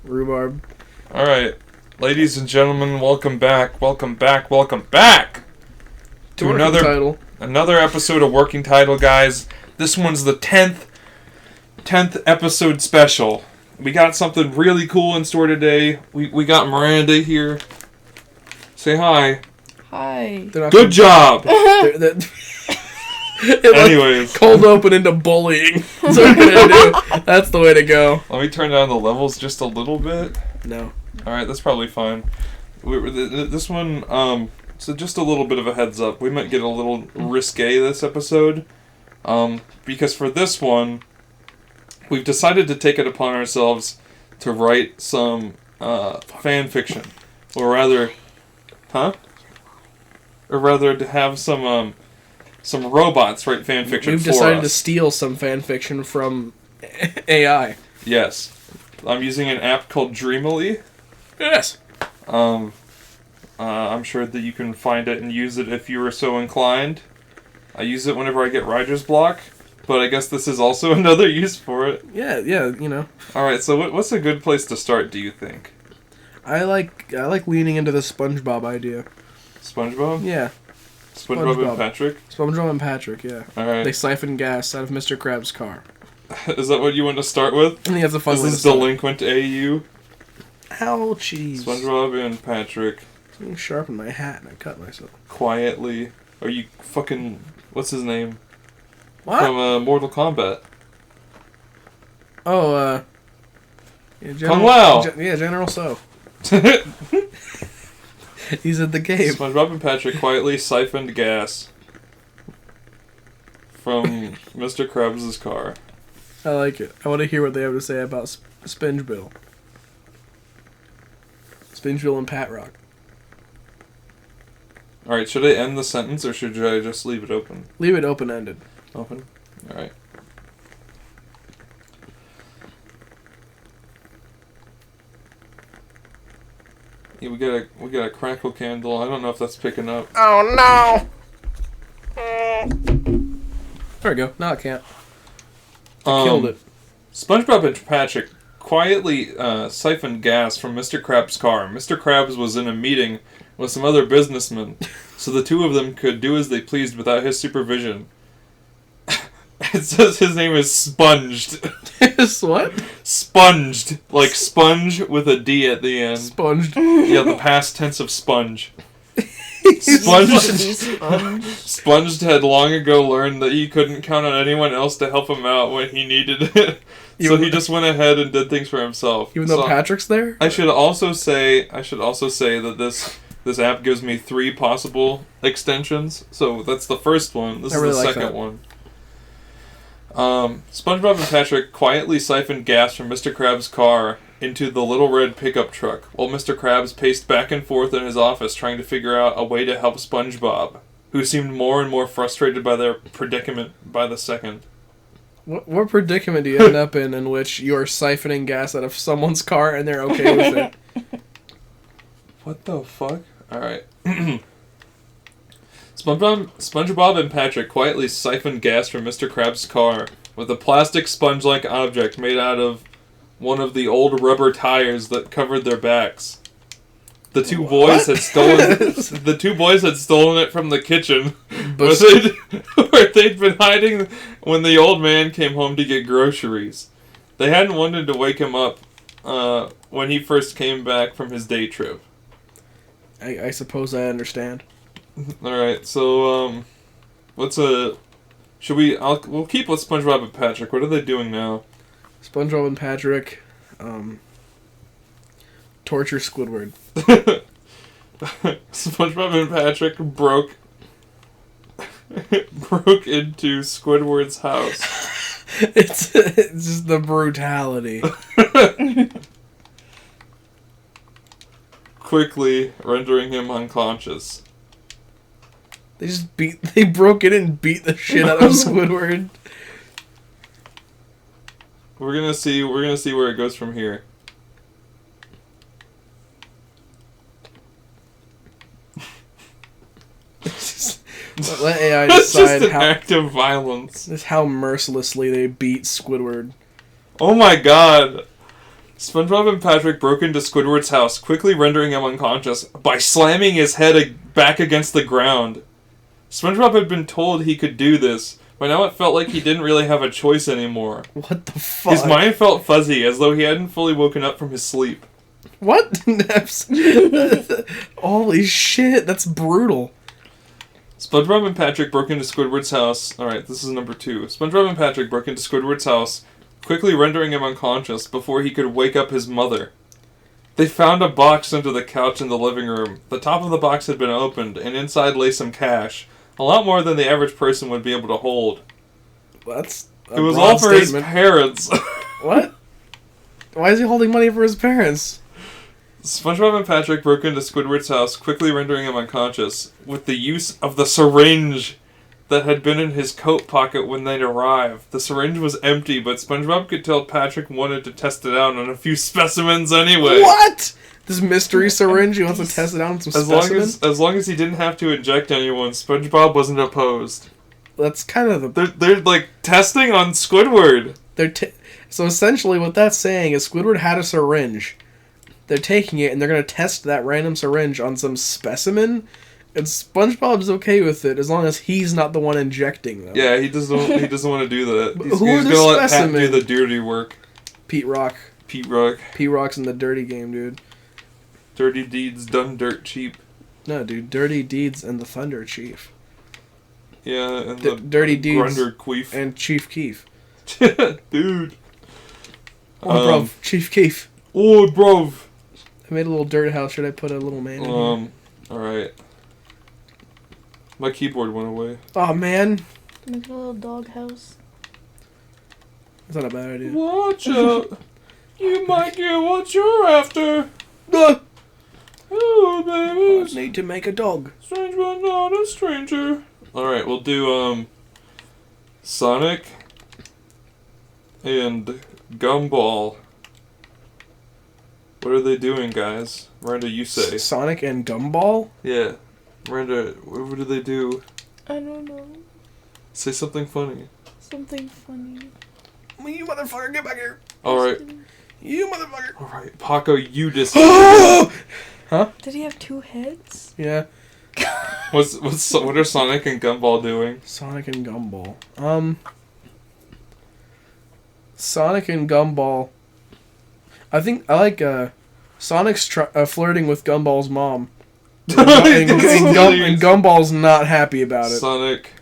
Rhubarb. Alright, ladies and gentlemen, welcome back to another episode of Working Title, guys. This one's the 10th episode special. We got something really cool in store today. We got Miranda here. Say hi. Hi. Good job! Anyways. Cold open into bullying. That's what we're going to do. That's the way to go. Let me turn down the levels just a little bit. No. Alright, that's probably fine. This one, so just a little bit of a heads up. We might get a little risque this episode. Because for this one, we've decided to take it upon ourselves to write some fan fiction. Or rather to have some robots write fan fiction for us. We've decided to steal some fan fiction from AI. Yes. I'm using an app called Dreamily. Yes. I'm sure that you can find it and use it if you were so inclined. I use it whenever I get writer's block, but I guess this is also another use for it. Yeah, you know. Alright, so what's a good place to start, do you think? I like leaning into the SpongeBob idea. SpongeBob? Yeah. SpongeBob and Patrick? SpongeBob and Patrick, yeah. Alright. They siphon gas out of Mr. Krabs' car. Is that what you want to start with? I think that's a fun This way is to start. Delinquent AU. Ouchies. SpongeBob and Patrick. I sharpened my hat and I cut myself. Quietly. Are you fucking... What's his name? What? From Mortal Kombat. Oh, yeah, Kung Lao! General So. He's at the cave. SpongeBob and Patrick quietly siphoned gas from Mr. Krabs' car. I like it. I want to hear what they have to say about Spongeville. Spongeville and Pat Rock. Alright, should I end the sentence or should I just leave it open? Leave it open-ended. Open? Alright. Yeah, we got a crackle candle. I don't know if that's picking up. Oh no! There we go. No, I can't. I killed it. SpongeBob and Patrick quietly siphoned gas from Mr. Krabs' car. Mr. Krabs was in a meeting with some other businessmen, so the two of them could do as they pleased without his supervision. It says his name is Sponged. What? Sponged. Like sponge with a D at the end. Sponged. Yeah, the past tense of sponge. Sponged had long ago learned that he couldn't count on anyone else to help him out when he needed it. So he just went ahead and did things for himself. Even though Patrick's there? I should also say that this app gives me 3 possible extensions. So that's the first one. This is the second one. SpongeBob and Patrick quietly siphoned gas from Mr. Krabs' car into the little red pickup truck, while Mr. Krabs paced back and forth in his office trying to figure out a way to help SpongeBob, who seemed more and more frustrated by their predicament by the second. What predicament do you end up in which you're siphoning gas out of someone's car and they're okay with it? What the fuck? Alright. SpongeBob and Patrick quietly siphoned gas from Mr. Krabs' car with a plastic sponge-like object made out of one of the old rubber tires that covered their backs. The two boys had stolen it from the kitchen where they'd been hiding when the old man came home to get groceries. They hadn't wanted to wake him up when he first came back from his day trip. I suppose I understand. Alright, so, we'll keep with SpongeBob and Patrick. What are they doing now? SpongeBob and Patrick, torture Squidward. SpongeBob and Patrick broke into Squidward's house. It's just the brutality. Quickly rendering him unconscious. They broke in and beat the shit out of Squidward. We're gonna see where it goes from here. Let AI It's decide just an act of violence. how mercilessly they beat Squidward. Oh my god. SpongeBob and Patrick broke into Squidward's house, quickly rendering him unconscious by slamming his head back against the ground. SpongeBob had been told he could do this, but now it felt like he didn't really have a choice anymore. What the fuck? His mind felt fuzzy, as though he hadn't fully woken up from his sleep. What? Holy shit, that's brutal. SpongeBob and Patrick broke into Squidward's house. Alright, this is number 2. SpongeBob and Patrick broke into Squidward's house, quickly rendering him unconscious before he could wake up his mother. They found a box under the couch in the living room. The top of the box had been opened, and inside lay some cash. A lot more than the average person would be able to hold. That's It was all for his parents. What? Why is he holding money for his parents? SpongeBob and Patrick broke into Squidward's house, quickly rendering him unconscious, with the use of the syringe that had been in his coat pocket when they'd arrived. The syringe was empty, but SpongeBob could tell Patrick wanted to test it out on a few specimens anyway. What? This mystery syringe, he wants to test it out on some specimens? As long as he didn't have to inject anyone, SpongeBob wasn't opposed. That's kind of the... They're like, testing on Squidward. So essentially what that's saying is Squidward had a syringe. They're taking it and they're going to test that random syringe on some specimen, and SpongeBob's okay with it as long as he's not the one injecting them. Yeah, he doesn't want to do that. He's Who are the gonna let specimen? Pat do the dirty work. Pete Rock. Pete Rock. Pete Rock's in the dirty game, dude. Dirty deeds done dirt cheap. No, dude. Dirty Deeds and the Thunder Chief. Yeah, and the Dirty Deeds Grunder Queef. and Chief Keef. Dude. Oh, bruv. Chief Keef. Oh, bruv. I made a little dirt house. Should I put a little man in here? Alright. My keyboard went away. Oh, man. Make a little doghouse. That's not a bad idea. Watch out. You might get what you're after. Ah! Oh, I babies. need to make a dog. Strange but not a stranger. Alright, we'll do, Sonic and Gumball. What are they doing, guys? Miranda, you say. Sonic and Gumball? Yeah. Miranda, what do they do? I don't know. Say something funny. Something funny. You motherfucker, get back here. Alright. You motherfucker. Alright, Paco, you just... Huh? Did he have 2 heads? Yeah. what are Sonic and Gumball doing? Sonic and Gumball. Sonic and Gumball. I think I like Sonic's flirting with Gumball's mom. And Gumball's not happy about it. Sonic.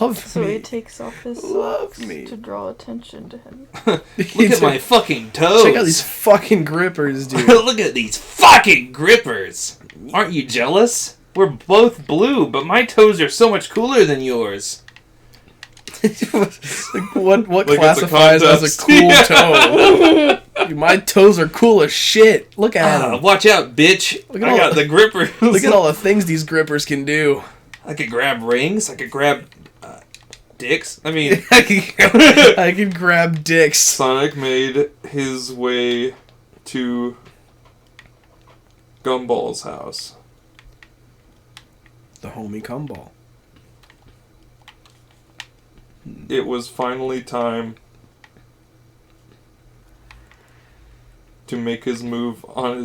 Love So me. he takes off his Love socks me. to draw attention to him. Look at my fucking toes. Check out these fucking grippers, dude. Look at these fucking grippers. Aren't you jealous? We're both blue, but my toes are so much cooler than yours. Like, what Like classifies as it's a a cool contest. toe? Dude, my toes are cool as shit. Look at them. Watch out, bitch. Look at I all got the grippers. Look at all the things these grippers can do. I could grab rings. I could grab dicks. I mean, I can grab dicks. Sonic made his way to Gumball's house. The homie Gumball. It was finally time to make his move on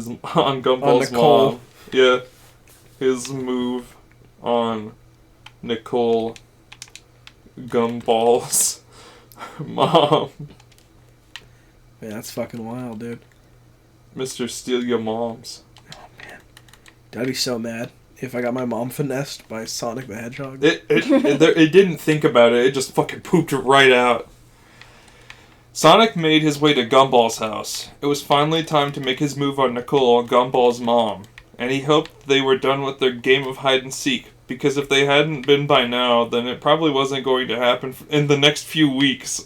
Gumball's Nicole. mom. Yeah, his move on Nicole Gumball's mom. Man, that's fucking wild, dude. Mr. Steal Your Moms. Oh man, I'd be so mad if I got my mom finessed by Sonic the Hedgehog. It didn't think about it. It just fucking pooped right out. Sonic made his way to Gumball's house. It was finally time to make his move on Nicole, Gumball's mom, and he hoped they were done with their game of hide and seek, because if they hadn't been by now, then it probably wasn't going to happen in the next few weeks.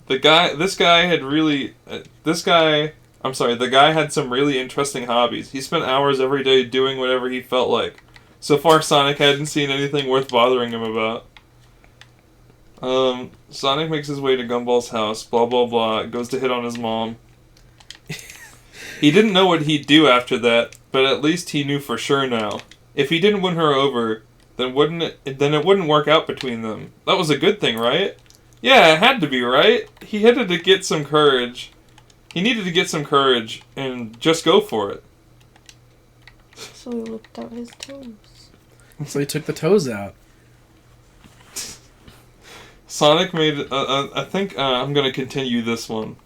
The guy had some really interesting hobbies. He spent hours every day doing whatever he felt like. So far, Sonic hadn't seen anything worth bothering him about. Sonic makes his way to Gumball's house, blah blah blah, goes to hit on his mom. He didn't know what he'd do after that, but at least he knew for sure now. If he didn't win her over, then it wouldn't work out between them. That was a good thing, right? Yeah, it had to be, right? He had to get some courage. He needed to get some courage and just go for it. So he whipped out his toes. So he took the toes out. Sonic made... I think I'm going to continue this one.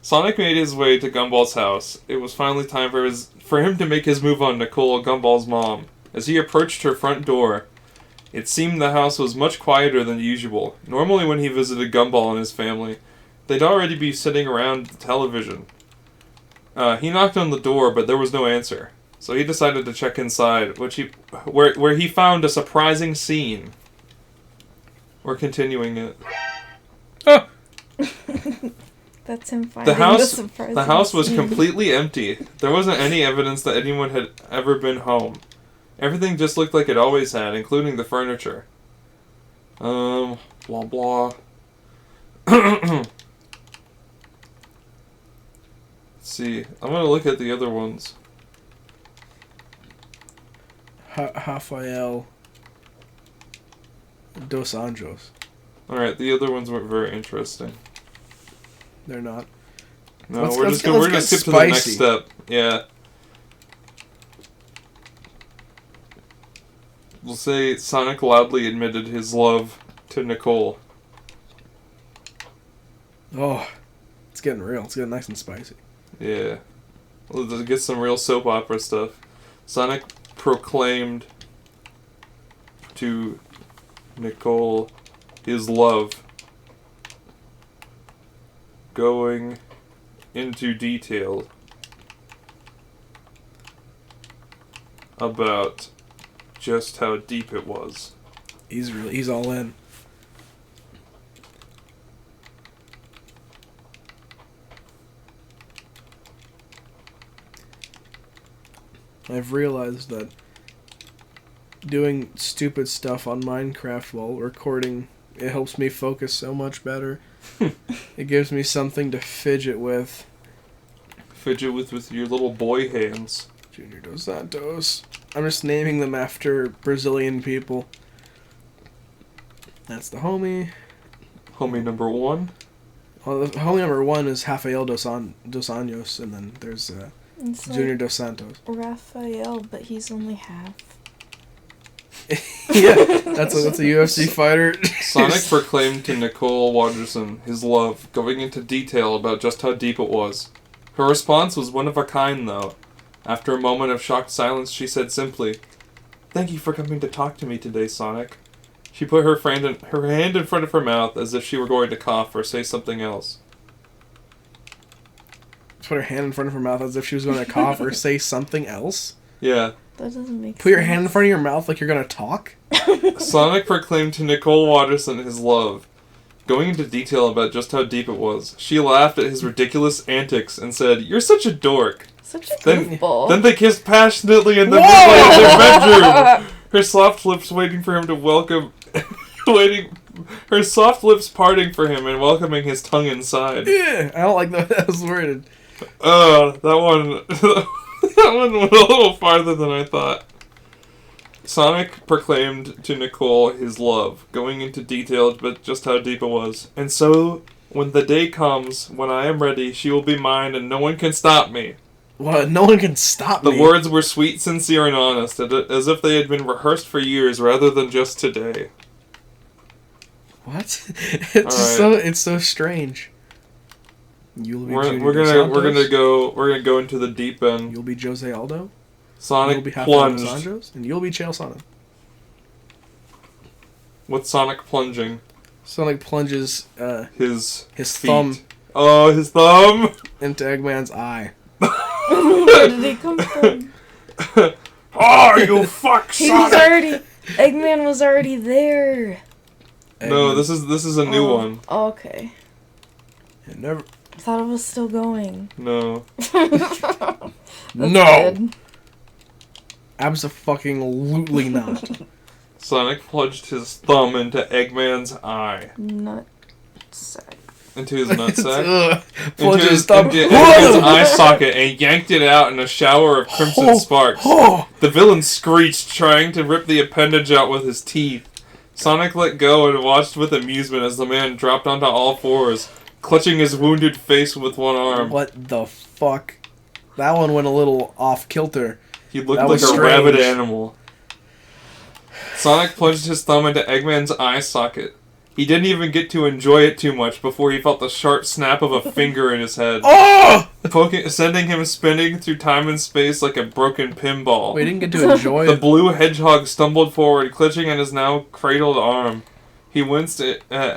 Sonic made his way to Gumball's house. It was finally time for him to make his move on Nicole, Gumball's mom. As he approached her front door, it seemed the house was much quieter than usual. Normally when he visited Gumball and his family, they'd already be sitting around the television. He knocked on the door, but there was no answer. So he decided to check inside, where he found a surprising scene. We're continuing it. Oh! That's him finding The house was completely empty. There wasn't any evidence that anyone had ever been home. Everything just looked like it always had, including the furniture. Blah blah. Let's see. I'm gonna look at the other ones. Rafael dos Anjos. Alright, the other ones weren't very interesting. They're not. No, Let's we're gonna skip to the next step. Yeah. We'll say Sonic loudly admitted his love to Nicole. Oh, it's getting real. It's getting nice and spicy. Yeah. Let's get some real soap opera stuff. Sonic proclaimed to Nicole his love, going into detail about just how deep it was. He's all in. I've realized that doing stupid stuff on Minecraft while recording, it helps me focus so much better. It gives me something to fidget with. Fidget with your little boy hands. Junior dos Santos. I'm just naming them after Brazilian people. That's the homie. Homie number one. Well, the homie number one is Rafael dos Anjos, and then there's It's Junior like dos Santos. Raphael, but he's only half. Yeah, that's a UFC fighter. Sonic proclaimed to Nicole Watterson his love, going into detail about just how deep it was. Her response was one of a kind, though. After a moment of shocked silence, she said simply, "Thank you for coming to talk to me today, Sonic." She put her hand in front of her mouth as if she were going to cough or say something else. Put her hand in front of her mouth as if she was going to cough or say something else. Yeah. That doesn't make sense. Put your hand in front of your mouth like you're going to talk? Sonic proclaimed to Nicole Watterson his love, going into detail about just how deep it was. She laughed at his ridiculous antics and said, "You're such a dork." Such a goofball. Then they kissed passionately in the moonlight of their bedroom. Her soft lips waiting for him to welcome... Her soft lips parting for him and welcoming his tongue inside. Yeah, I don't like the way that was worded. That one... that one went a little farther than I thought. Sonic proclaimed to Nicole his love, going into detail about just how deep it was. "And so, when the day comes, when I am ready, she will be mine and no one can stop me." What? No one can stop me? The words were sweet, sincere, and honest, as if they had been rehearsed for years rather than just today. What? It's so strange. We're gonna go into the deep end. You'll be Jose Aldo. Sonic you'll be plunged. Sanjos, and you'll be Chael Sonnen. What's Sonic plunging? Sonic plunges his feet. Thumb. Oh, his thumb into Eggman's eye. Where did he come from? Oh, you fuck, Sonic! Eggman was already there. No, this is a new one. Oh, okay. Never. I thought it was still going. No. No. Good. Abso-fucking-lutely not. Sonic plunged his thumb into Eggman's eye. Nutsack. Into his nutsack? Plunged his thumb into Eggman's eye socket and yanked it out in a shower of crimson sparks. The villain screeched, trying to rip the appendage out with his teeth. Sonic let go and watched with amusement as the man dropped onto all fours, clutching his wounded face with one arm. What the fuck? That one went a little off kilter. He looked That like was a rabid strange. animal. Sonic plunged his thumb into Eggman's eye socket. He didn't even get to enjoy it too much before he felt the sharp snap of a finger in his head, Oh! sending him spinning through time and space like a broken pinball. We didn't get to enjoy The it. blue hedgehog stumbled forward, clutching at his now cradled arm. He winced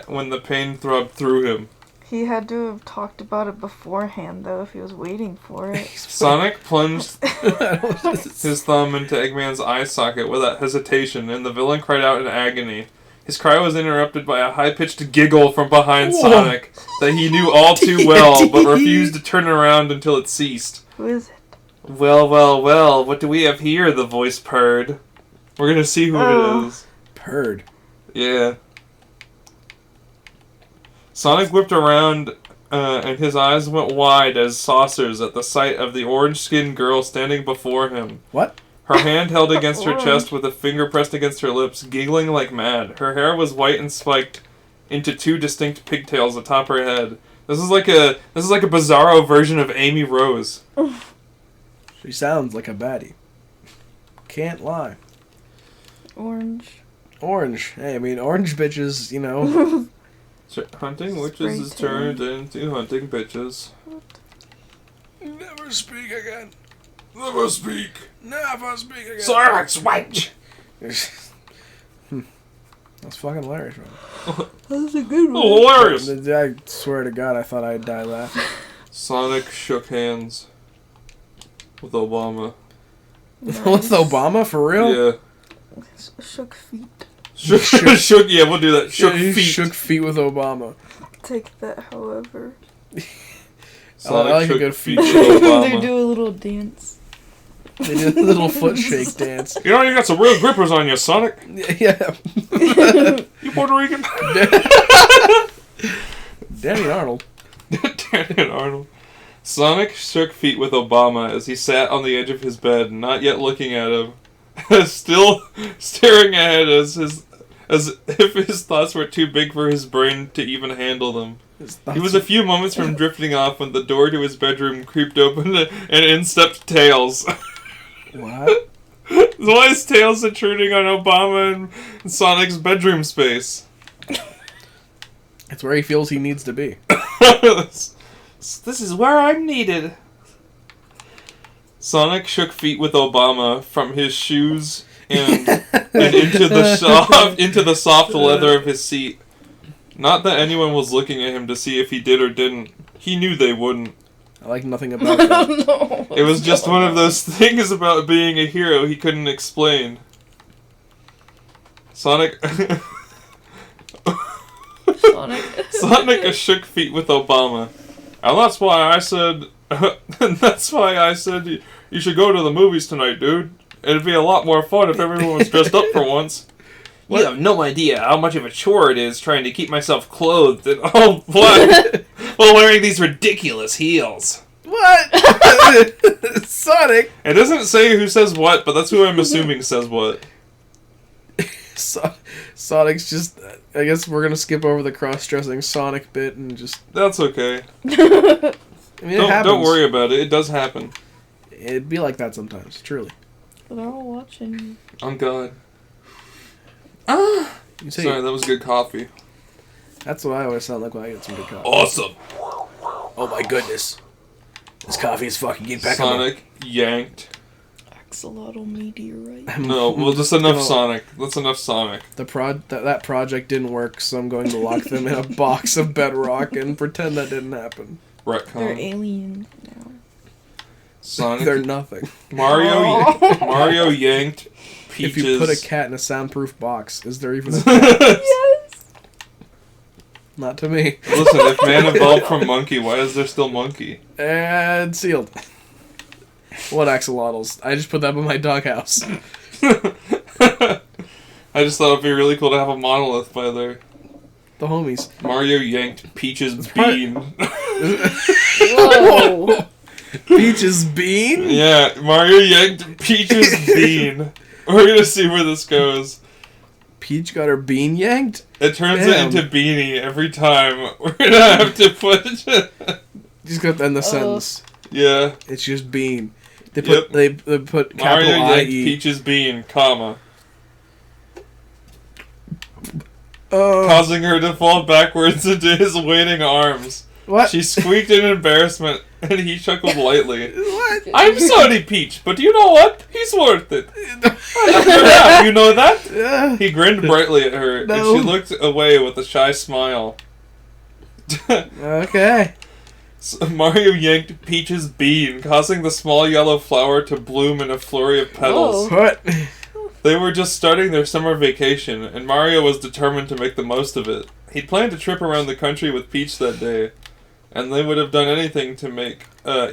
when the pain throbbed through him. He had to have talked about it beforehand, though, if he was waiting for it. Sonic plunged his thumb into Eggman's eye socket without hesitation, and the villain cried out in agony. His cry was interrupted by a high-pitched giggle from behind Whoa. Sonic that he knew all too well, but refused to turn around until it ceased. Who is it? Well, well, well, what do we have here? The voice purred. We're gonna see who it is. Purred. Yeah. Sonic whipped around, and his eyes went wide as saucers at the sight of the orange-skinned girl standing before him. What? Her hand held against her chest with a finger pressed against her lips, giggling like mad. Her hair was white and spiked into two distinct pigtails atop her head. This is like a bizarro version of Amy Rose. She sounds like a baddie. Can't lie. Orange. Orange. Hey, I mean, orange bitches, you know. Hunting witches is turned into hunting bitches. Never speak again. Never speak. Never speak again. Silence, wench! That's fucking hilarious, man. That's a good one. Hilarious! I swear to God, I thought I'd die laughing. Sonic shook hands with Obama. Nice. With Obama, for real? Yeah. Shook feet. Shook, yeah, we'll do that. Shook Yeah, feet. Shook feet with Obama. Take that, however. Sonic I like a shook good feet feet. with They Obama. do a little dance. They did a little foot shake dance. You know, you got some real grippers on you, Sonic. Yeah. You Puerto Rican? Danny Arnold. Danny Arnold. Sonic shook feet with Obama as he sat on the edge of his bed, not yet looking at him, still staring ahead as if his thoughts were too big for his brain to even handle them. He was a few moments from drifting off when the door to his bedroom creaked open and in stepped Tails. What? Why is Tails intruding on Obama and Sonic's bedroom space? It's where he feels he needs to be. This is where I'm needed. Sonic shook feet with Obama from his shoes and into the soft leather of his seat. Not that anyone was looking at him to see if he did or didn't. He knew they wouldn't. I like nothing about that. No. It was just one of those things about being a hero he couldn't explain. Sonic shook feet with Obama. And that's why I said you should go to the movies tonight, dude. It'd be a lot more fun if everyone was dressed up for once. You have no idea how much of a chore it is trying to keep myself clothed in all black while wearing these ridiculous heels. What? Sonic! It doesn't say who says what, but that's who I'm assuming says what. Sonic's just... I guess we're gonna skip over the cross-dressing Sonic bit and just... That's okay. I mean, it happens. Don't worry about it. It does happen. It'd be like that sometimes, truly. They're all watching. On God. You say, Sorry, that was good coffee. that's what I always sound like when I get some good coffee. Awesome. Oh my goodness. This coffee is fucking impeccable. Sonic yanked. Axolotl meteorite. No, well, just enough Sonic. That's enough Sonic. That project didn't work, so I'm going to lock them in a box of bedrock and pretend that didn't happen. They're Retcon. aliens now. Sonic. They're nothing. Mario yanked Peaches. If you put a cat in a soundproof box, is there even a cat? Yes! Not to me. Listen, if man evolved from monkey, why is there still monkey? And sealed. What axolotls? I just put that in my doghouse. I just thought it'd be really cool to have a monolith by there. The homies. Mario yanked Peach's bean. Whoa! Peach's bean? Yeah, Mario yanked Peach's bean. We're gonna see where this goes. Peach got her bean yanked? It turns Damn. it into Beanie every time. We're gonna have to put... Just got to end the sentence. Yeah. It's just bean. They put they put Mario capital yanked IE. Peach's bean, comma. Causing her to fall backwards into his waiting arms. What? She squeaked in embarrassment, and he chuckled lightly. What? I'm sorry, Peach, but you know what? He's worth it. Yeah, you know that? Yeah. He grinned brightly at her, No. and she looked away with a shy smile. Okay. So Mario yanked Peach's bean, causing the small yellow flower to bloom in a flurry of petals. What? They were just starting their summer vacation, and Mario was determined to make the most of it. He'd planned a trip around the country with Peach that day, and they would have done anything to make.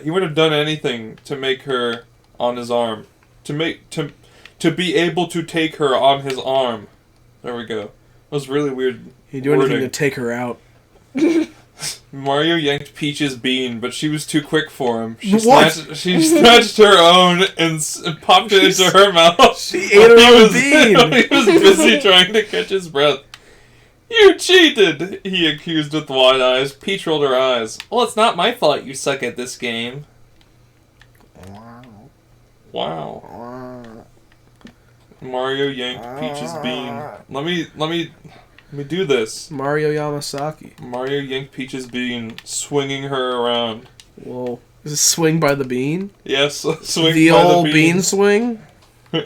He would have done anything to make her on his arm, to be able to take her on his arm. There we go. That was really weird. He'd do anything wording. to take her out. Mario yanked Peach's bean, but she was too quick for him. What? She snatched her own and popped it into her mouth. She ate her own bean. He was busy trying to catch his breath. You cheated! He accused with wide eyes. Peach rolled her eyes. Well, it's not my fault you suck at this game. Wow. Mario yanked Peach's bean. Let me do this. Mario Yamasaki. Mario yanked Peach's bean, swinging her around. Whoa. Is it swing by the bean? Yes, swing The by old the bean swing?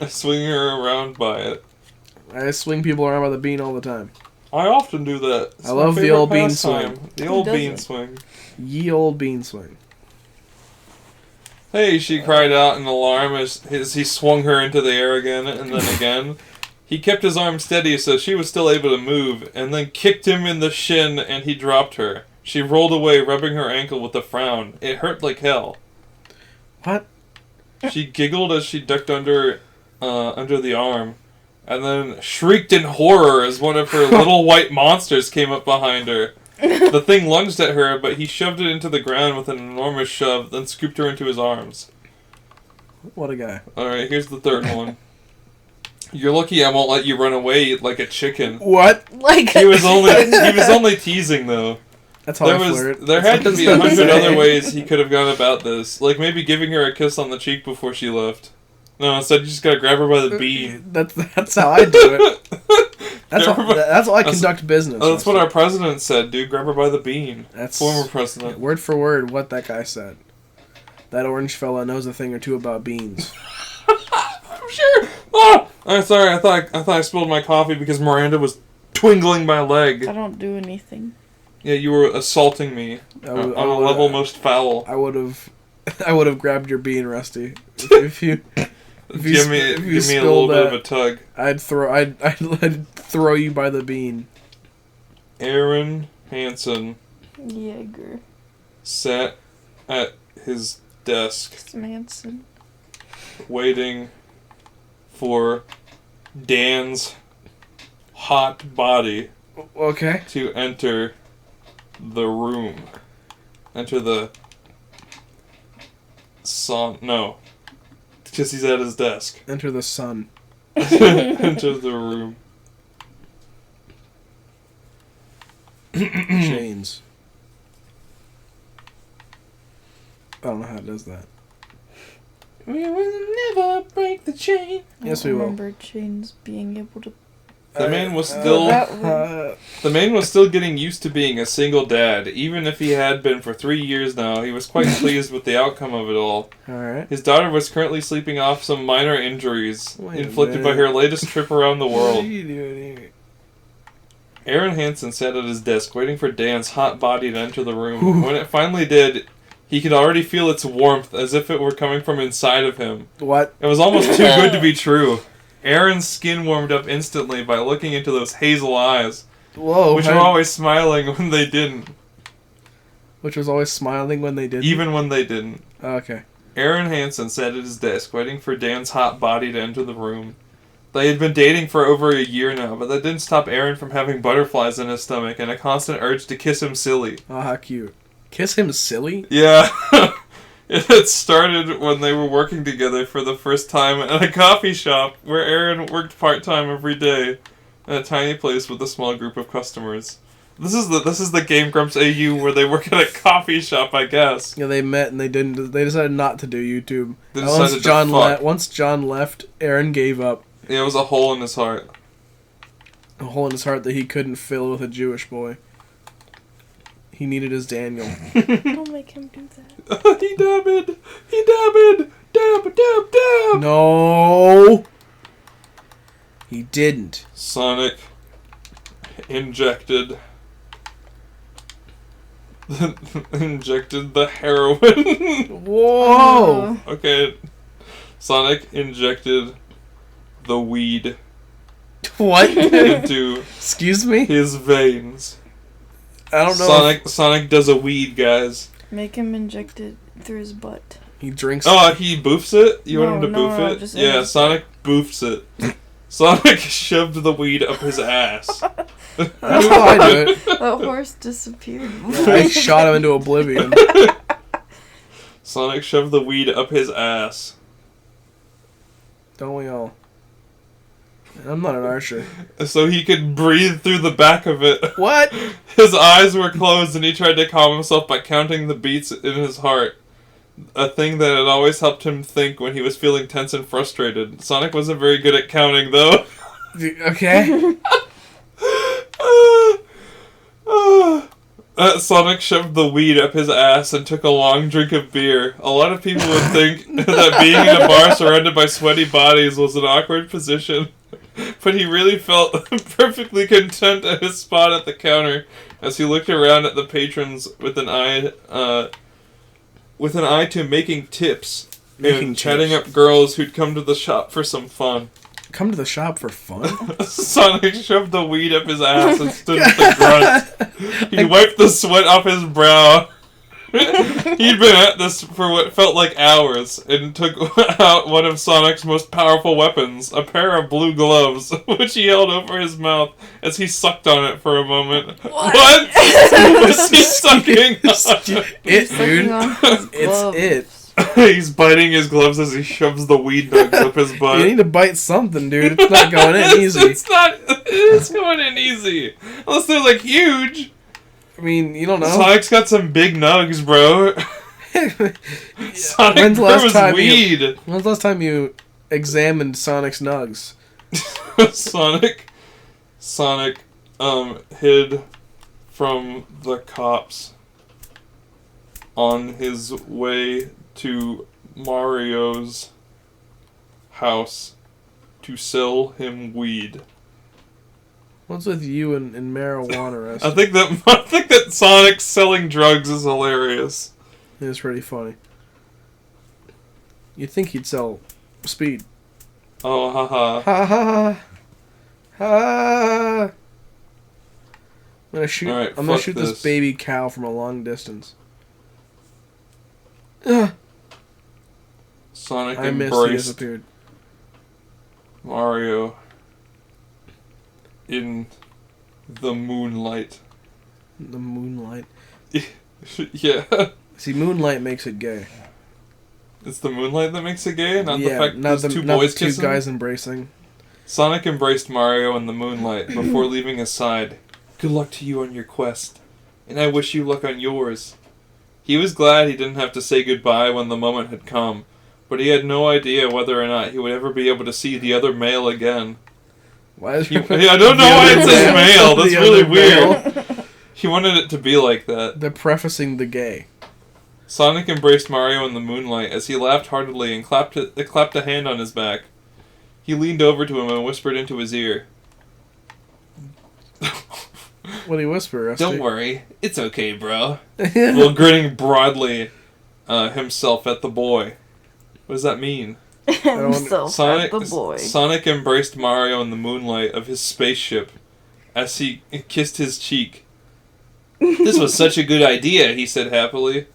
Swinging her around by it. I swing people around by the bean all the time. I often do that. It's I my love the favorite old bean pastime. swing. The old Who bean doesn't? swing. Ye old bean swing. Hey, she cried out in alarm as he swung her into the air again and then again. He kept his arm steady so she was still able to move, and then kicked him in the shin and he dropped her. She rolled away, rubbing her ankle with a frown. It hurt like hell. What? She giggled as she ducked under the arm, and then shrieked in horror as one of her little white monsters came up behind her. The thing lunged at her, but he shoved it into the ground with an enormous shove, then scooped her into his arms. What a guy. Alright, here's the third one. You're lucky I won't let you run away like a chicken. What? Like He was only teasing though. That's how I flirt. There That's had to what be I'm 100 saying. other ways he could have gone about this. Like maybe giving her a kiss on the cheek before she left. No, instead you just gotta grab her by the bean. That's how I do it. That's Grab how, her by- that's how I conduct business. Oh, that's what our president said, dude. Grab her by the bean. That's Former president. word for word what that guy said. That orange fella knows a thing or two about beans. I'm sure. Oh, I'm sorry. I thought I spilled my coffee because Miranda was twingling my leg. I don't do anything. Yeah, you were assaulting me on a level most foul. I would have grabbed your bean, Rusty. If you Give me a little spilled bit of that, a tug. I'd throw you by the bean. Aaron Hansen Jaeger. sat at his desk Manson. waiting for Dan's hot body Okay. to enter the room. Enter the sun. No. Because he's at his desk. Enter the sun. Enter the room. Chains. I don't know how it does that. We will never break the chain. Yes, I we don't will. remember Chains being able to. The man was still the man was still getting used to being a single dad, even if he had been for 3 years now. He was quite pleased with the outcome of it all. Alright. His daughter was currently sleeping off some minor injuries Wait a inflicted by minute. her latest trip around the What world. are you doing here? Aaron Hansen sat at his desk waiting for Dan's hot body to enter the room. When it finally did, he could already feel its warmth as if it were coming from inside of him. What? It was almost too good to be true. Aaron's skin warmed up instantly by looking into those hazel eyes, Whoa. which were always smiling when they didn't, Which was always smiling when they did. even when they didn't. Okay. Aaron Hansen sat at his desk waiting for Dan's hot body to enter the room. They had been dating for over a year now, but that didn't stop Aaron from having butterflies in his stomach and a constant urge to kiss him silly. Oh, how cute. Kiss him silly? Yeah. It had started when they were working together for the first time at a coffee shop where Aaron worked part-time every day. in a tiny place with a small group of customers. This is the Game Grumps AU where they work at a coffee shop, I guess. Yeah, they met and they didn't. They decided not to do YouTube. They decided Once John left, Aaron gave up. Yeah, it was a hole in his heart. A hole in his heart that he couldn't fill with a Jewish boy. He needed his Daniel. Don't make him do that. He dabbed! He dabbed! Dab, dab, dab! No! He didn't. Sonic injected the heroin. Whoa! Okay. Sonic injected the weed What? into Excuse me? his veins. I don't know. Sonic does a weed, guys. Make him inject it through his butt. He drinks. Oh, he boofs it? You want him to No, boof no, it? just Yeah, in- Sonic boofs it. Sonic shoved the weed up his ass. That's how I do it. That horse disappeared. I shot him into oblivion. Sonic shoved the weed up his ass. Don't we all? I'm not an archer. So he could breathe through the back of it. What? His eyes were closed and he tried to calm himself by counting the beats in his heart. A thing that had always helped him think when he was feeling tense and frustrated. Sonic wasn't very good at counting, though. Okay. Sonic shoved the weed up his ass and took a long drink of beer. A lot of people would think that being in a bar surrounded by sweaty bodies was an awkward position. But he really felt perfectly content at his spot at the counter as he looked around at the patrons with an eye to making tips and chatting up girls who'd come to the shop for some fun. Come to the shop for fun? Sonic shoved the weed up his ass and stood with a grunt. He wiped the sweat off his brow. He'd been at this for what felt like hours, and took out one of Sonic's most powerful weapons, a pair of blue gloves, which he held over his mouth as he sucked on it for a moment. What? Was he sucking on It, Sucking dude. on his gloves. It's He's biting his gloves as he shoves the weed nugs up his butt. You need to bite something, dude. It's not going in easy. It's going in easy. Unless they're, like, huge. I mean, you don't know. Sonic's got some big nugs, bro. Sonic When's the last time weed. When's the last time you examined Sonic's nugs? Sonic, hid from the cops on his way to Mario's house to sell him weed. What's with you and marijuana, Rusty? I think that Sonic selling drugs is hilarious. It's pretty funny. You'd think he'd sell speed. Oh, haha. Ha ha ha. I'm gonna shoot. All right, I'm gonna fuck shoot this. this baby cow from a long distance. Sonic I missed. He embraced disappeared. Mario in the moonlight. The moonlight. Yeah. See, moonlight makes it gay. It's the moonlight that makes it gay, not the Yeah, fact not there's the two not boys the two kissing. guys embracing. Sonic embraced Mario in the moonlight before leaving his side. Good luck to you on your quest, and I wish you luck on yours. He was glad he didn't have to say goodbye when the moment had come, but he had no idea whether or not he would ever be able to see the other male again. Why is I don't know why it says male. That's The really other weird. male. He wanted it to be like that. They're prefacing the gay. Sonic embraced Mario in the moonlight as he laughed heartily and clapped a hand on his back. He leaned over to him and whispered into his ear. What do you whisper, Rusty? Don't worry, it's okay, bro. While grinning broadly himself at the boy. What does that mean? Himself at the boy. Sonic embraced Mario in the moonlight of his spaceship as he kissed his cheek. This was such a good idea, he said happily.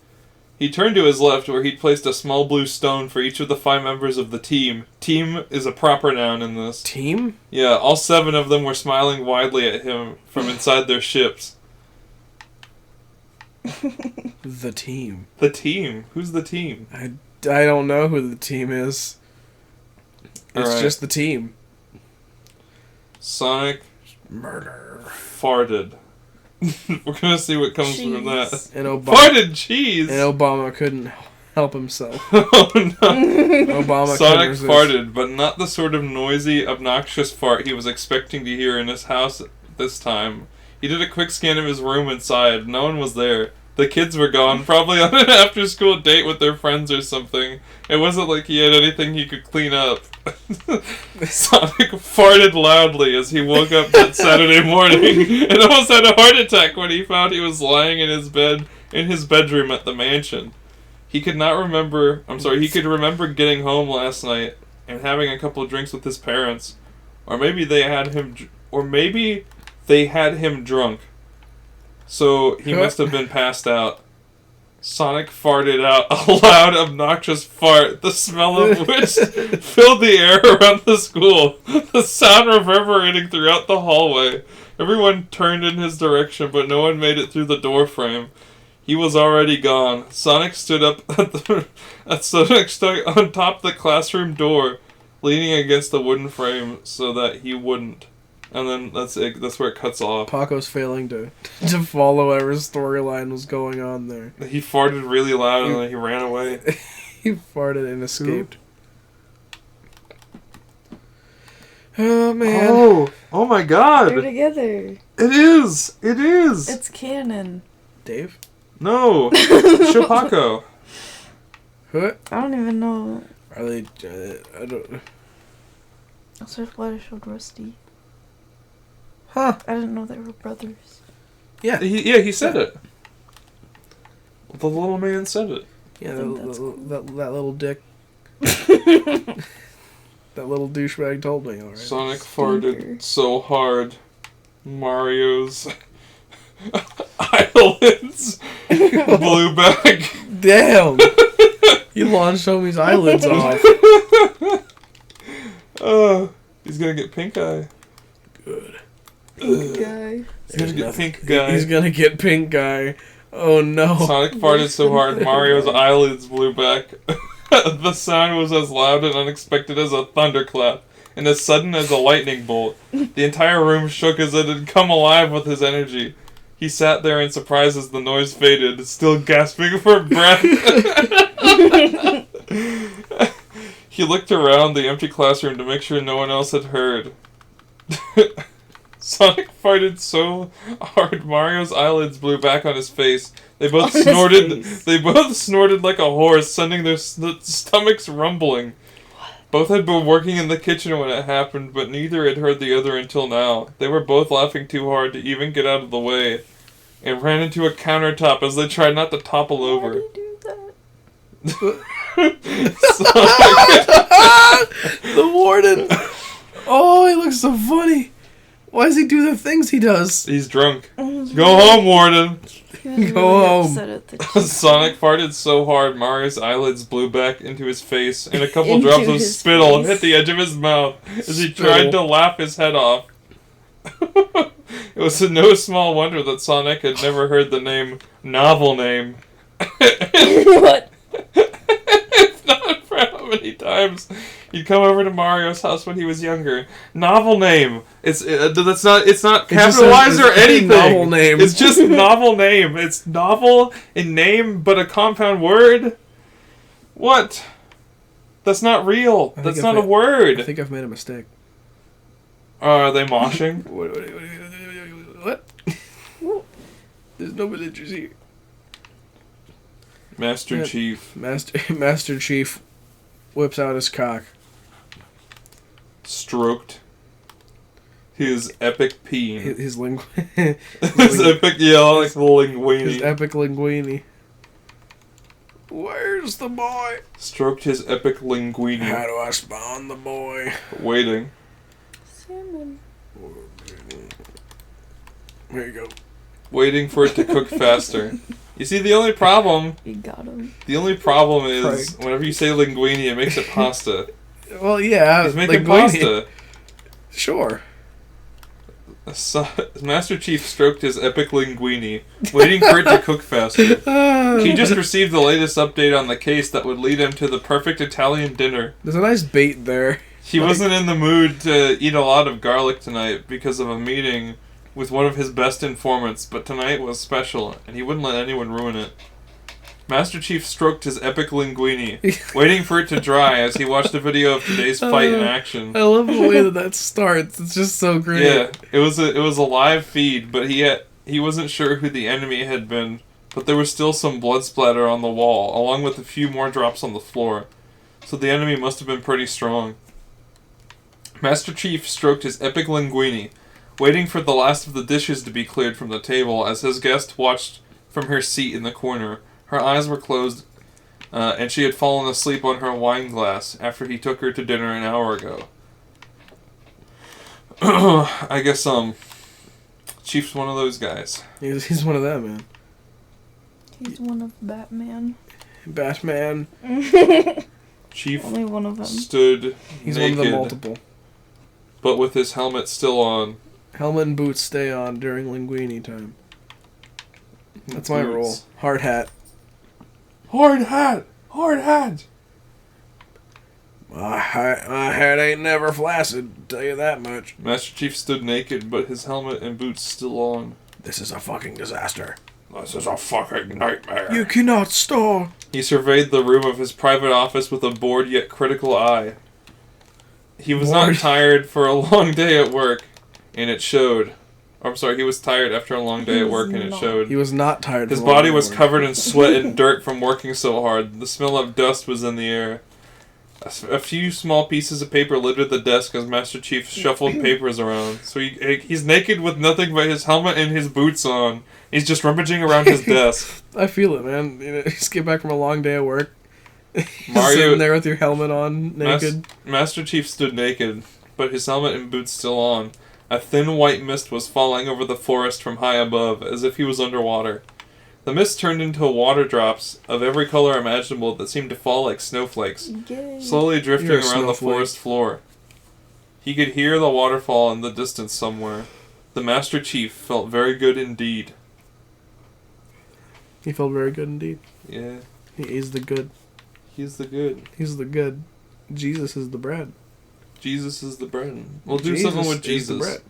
He turned to his left where he'd placed a small blue stone for each of the 5 members of the team. Team is a proper noun in this. Team? Yeah, all 7 of them were smiling widely at him from inside their ships. The team. The team? Who's the team? I don't know who the team is. It's Alright. just the team. Sonic Murder. farted. We're gonna see what comes from that. And Farted cheese! And Obama couldn't help himself. Oh no. Obama Sonic resist. farted, but not the sort of noisy, obnoxious fart he was expecting to hear in his house this time. He did a quick scan of his room inside. No one was there. The kids were gone, probably on an after-school date with their friends or something. It wasn't like he had anything he could clean up. Sonic farted loudly as he woke up that Saturday morning and almost had a heart attack when he found he was lying in his bed in his bedroom at the mansion. He could remember getting home last night and having a couple of drinks with his parents. Or maybe they had him drunk. So he must have been passed out. Sonic farted out a loud, obnoxious fart, the smell of which filled the air around the school, the sound reverberating throughout the hallway. Everyone turned in his direction, but no one made it through the doorframe. He was already gone. Sonic stood up stood on top of the classroom door, leaning against the wooden frame so that he wouldn't. And then that's it. That's where it cuts off. Paco's failing to follow whatever storyline was going on there. He farted really loud and then he ran away. He farted and escaped. Oh man. Oh my god. They're together. It is. It's canon. Dave? No. Paco. What? I don't even know. Are they? I don't. That's just what I showed Rusty. Huh? I didn't know they were brothers. Yeah. He said it. The little man said it. Yeah, Cool. that little dick. That little douchebag told me, alright. Sonic Stinker. farted so hard. Mario's eyelids blew back. Damn! He launched homie's eyelids off. Oh, he's gonna get pink eye. Good. Pink guy. He's gonna get pink guy. He's gonna get pink guy. Oh no. Sonic farted so hard Mario's eyelids blew back. The sound was as loud and unexpected as a thunderclap, and as sudden as a lightning bolt. The entire room shook as it had come alive with his energy. He sat there in surprise as the noise faded, still gasping for breath. He looked around the empty classroom to make sure no one else had heard. Sonic farted so hard Mario's eyelids blew back on his face. They both snorted like a horse, sending their stomachs rumbling. Both had been working in the kitchen when it happened, but neither had heard the other until now. They were both laughing too hard to even get out of the way, and ran into a countertop as they tried not to topple over. Why did he do that? The warden! Oh, he looks so funny. Why does he do the things he does? He's drunk. Go home, Warden! Go home. Sonic farted so hard Mario's eyelids blew back into his face, and a couple Into drops of his spittle face. hit the edge of his mouth as he Spittle. tried to laugh his head off. It was no small wonder that Sonic had never heard the name Novel Name. What? It's not for how many times he'd come over to Mario's house when he was younger. Novel Name. It's not capitalized or anything. Novel name. It's just novel name. It's novel in name, but a compound word. What? That's not real. That's not a I word. think I've made a mistake. Are they moshing? What? There's no villagers here. Master Yeah. Chief Master Chief whips out his cock. stroked his epic peen. His His epic yell like the his linguini. epic linguini. Where's the boy? Stroked his epic linguini. How do I spawn the boy? Waiting. Salmon. There you go. Waiting for it to cook faster. You see, the only problem You got him. is Right. whenever you say linguini, it makes it pasta. Well, yeah. He's making linguini. pasta. Sure. Master Chief stroked his epic linguini, waiting for it to cook faster. He just received the latest update on the case that would lead him to the perfect Italian dinner. There's a nice bait there. He wasn't in the mood to eat a lot of garlic tonight because of a meeting with one of his best informants, but tonight was special, and he wouldn't let anyone ruin it. Master Chief stroked his epic linguine, waiting for it to dry as he watched a video of today's fight in action. I love the way that starts. It's just so great. Yeah, it was a live feed, but he wasn't sure who the enemy had been, but there was still some blood splatter on the wall, along with a few more drops on the floor. So the enemy must have been pretty strong. Master Chief stroked his epic linguine, waiting for the last of the dishes to be cleared from the table as his guest watched from her seat in the corner. Her eyes were closed, and she had fallen asleep on her wine glass after he took her to dinner an hour ago. I guess, Chief's one of those guys. He's one of them, man. He's one of Batman. Batman. Chief Only one of them. stood He's naked, one of the multiple. but with his helmet still on. Helmet and boots stay on during linguine time. That's my rule. Boots. Hard hat. Hard hat! Hard hat! My hat ain't never flaccid, tell you that much. Master Chief stood naked, but his helmet and boots still on. This is a fucking disaster. This is a fucking nightmare. You cannot store. He surveyed the room of his private office with a bored yet critical eye. He was not tired for a long day at work, and it showed. I'm sorry, he was tired after a long day at work, and it showed. He was not tired. His body was covered in sweat and dirt from working so hard. The smell of dust was in the air. A few small pieces of paper littered the desk as Master Chief shuffled papers around. So he's naked with nothing but his helmet and his boots on. He's just rummaging around his desk. I feel it, man. You just get back from a long day at work. Mario, sitting there with your helmet on, naked. Master Chief stood naked, but his helmet and boots still on. A thin white mist was falling over the forest from high above, as if he was underwater. The mist turned into water drops of every color imaginable that seemed to fall like snowflakes, slowly drifting around the forest floor. He could hear the waterfall in the distance somewhere. The Master Chief felt very good indeed. He felt very good indeed. Yeah. He is the good. He's the good. He's the good. Jesus is the bread. Jesus is the bread. We'll do something with Jesus. Is the bread.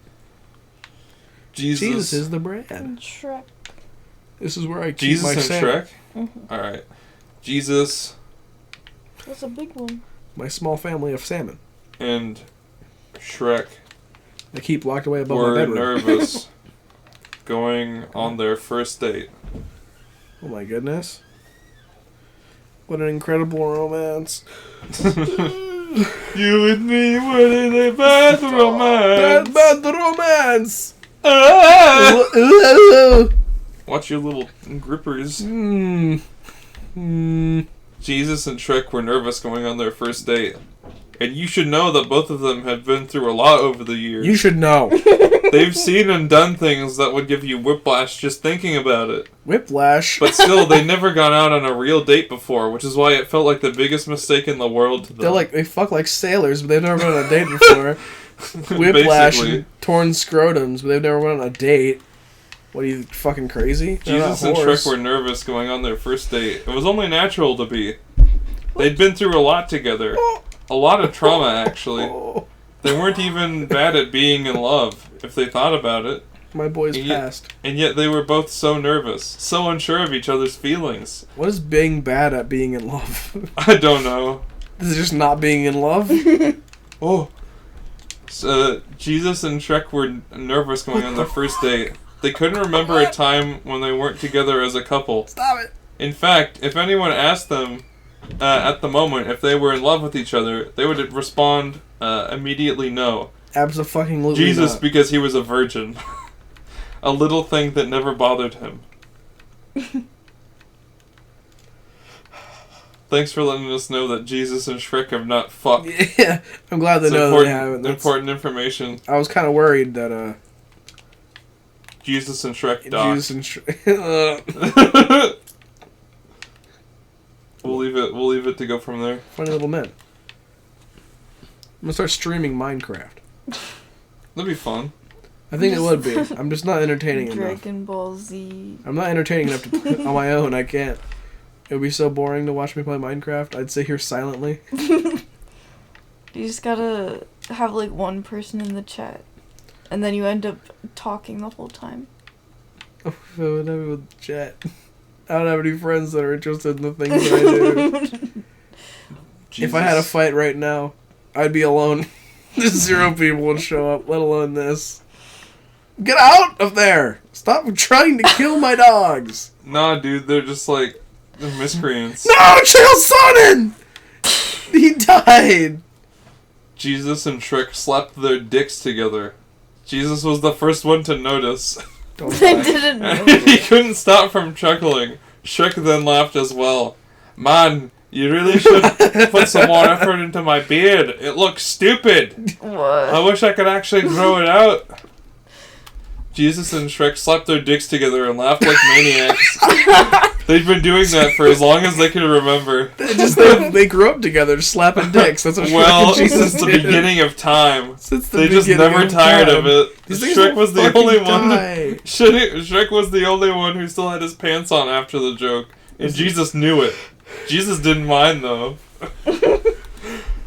Jesus is the bread. And Shrek. This is where I keep Jesus my and salmon. Shrek? Mm-hmm. Alright. Jesus That's a big one. My small family of salmon. and Shrek I keep locked away above my were bedroom. nervous going on their first date. Oh my goodness. What an incredible romance. You and me were in a bad romance. Bad romance! Ah! Ooh. Watch your little grippers. Mm. Jesus and Shrek were nervous going on their first date. And you should know that both of them have been through a lot over the years. You should know. They've seen and done things that would give you whiplash just thinking about it. Whiplash. But still, they never gone out on a real date before, which is why it felt like the biggest mistake in the world to them. They fuck like sailors, but they've never been on a date before. Whiplash and torn scrotums, but they've never went on a date. What are you, fucking crazy? Jesus and Shrek were nervous going on their first date. It was only natural to be. They'd been through a lot together. A lot of trauma, actually. They weren't even bad at being in love, if they thought about it. My boy's passed. And yet they were both so nervous, so unsure of each other's feelings. What is being bad at being in love? I don't know. This is just not being in love? Oh. So, Jesus and Shrek were nervous going on their first date. They couldn't remember a time when they weren't together as a couple. Stop it. In fact, if anyone asked them at the moment if they were in love with each other, they would respond immediately no. Abso-fucking-lutely Jesus, not. because he was a virgin. A little thing that never bothered him. Thanks for letting us know that Jesus and Shrek have not fucked. Yeah, I'm glad they know they haven't. That's important information. I was kind of worried that Jesus and Shrek docked. Jesus and Shrek. We'll leave it to go from there. Funny little men. I'm gonna start streaming Minecraft. That'd be fun. I think it would be. I'm just not entertaining enough. Dragon Ball Z. I'm not entertaining enough to play on my own. I can't. It would be so boring to watch me play Minecraft. I'd sit here silently. You just gotta have like one person in the chat, and then you end up talking the whole time. Whatever with chat. I don't have any friends that are interested in the things that I do. If I had a fight right now, I'd be alone. Just 0 people would show up, let alone this. Get out of there! Stop trying to kill my dogs! Nah, dude, they're just like miscreants. No! Chael Sonnen! He died! Jesus and Shrek slapped their dicks together. Jesus was the first one to notice. Don't I die. didn't know. He couldn't stop from chuckling. Shrek then laughed as well. Man, you really should put some more effort into my beard. It looks stupid. What? I wish I could actually grow it out. Jesus and Shrek slapped their dicks together and laughed like maniacs. They'd been doing that for as long as they could remember. They grew up together, slapping dicks. That's what Shrek Well, and Jesus since the did. beginning of time. Since the They just beginning never of tired time. of it. These things Shrek will was the fucking only one. die. Shrek was the only one who still had his pants on after the joke, and Jesus knew it. Jesus didn't mind though.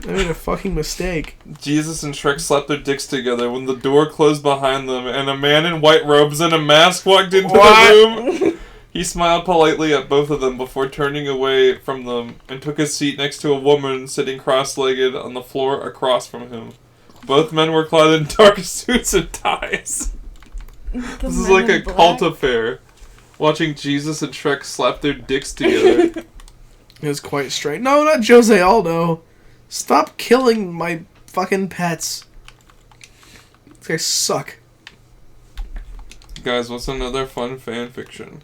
I made a fucking mistake. Jesus and Shrek slapped their dicks together when the door closed behind them, and a man in white robes and a mask walked into the room. He smiled politely at both of them before turning away from them and took his seat next to a woman sitting cross-legged on the floor across from him. Both men were clad in dark suits and ties. This is like a cult affair. Watching Jesus and Shrek slap their dicks together. It was quite strange. No, not Jose Aldo. Stop killing my fucking pets. These guys suck. Guys, what's another fun fan fiction?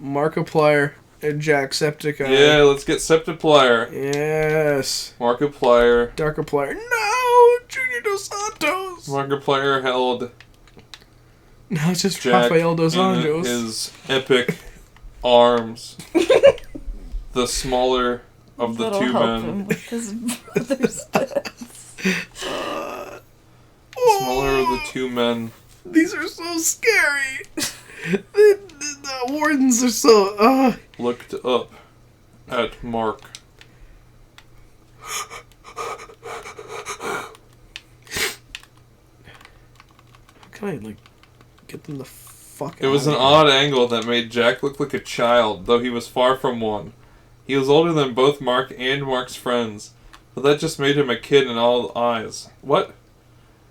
Markiplier and Jacksepticeye. Yeah, let's get Septiplier. Yes. Markiplier. Darkiplier. No! Junior Dos Santos! Markiplier held No, it's just Jack Rafael Dos in Anjos. his epic arms. The smaller of the That'll two help men. him with his brother's deaths. Smaller of the two men. These are so scary. The wardens are so. Looked up at Mark. How can I get them the fuck out? It was an of odd angle that made Jack look like a child, though he was far from one. He was older than both Mark and Mark's friends, but that just made him a kid in all eyes. What?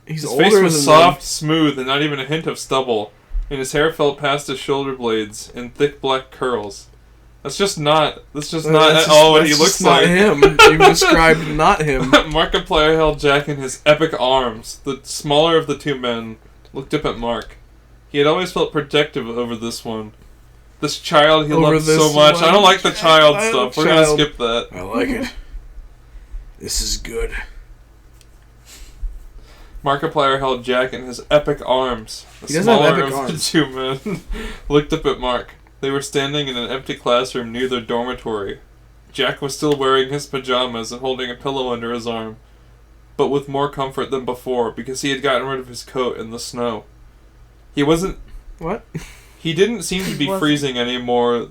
He's His older face was than soft, smooth, and not even a hint of stubble, and his hair fell past his shoulder blades in thick black curls. That's just not at all what he looks not like. him. You've described not him. Markiplier held Jack in his epic arms. The smaller of the two men looked up at Mark. He had always felt protective over this one. This child he Over loved this so much. I one don't like the child child. stuff. We're gonna skip that. I like it. This is good. Markiplier held Jack in his epic arms. The He doesn't have smaller epic of arms. the two men looked up at Mark. They were standing in an empty classroom near their dormitory. Jack was still wearing his pajamas and holding a pillow under his arm, but with more comfort than before because he had gotten rid of his coat in the snow. He wasn't... What? He didn't seem to be Wasn't. freezing anymore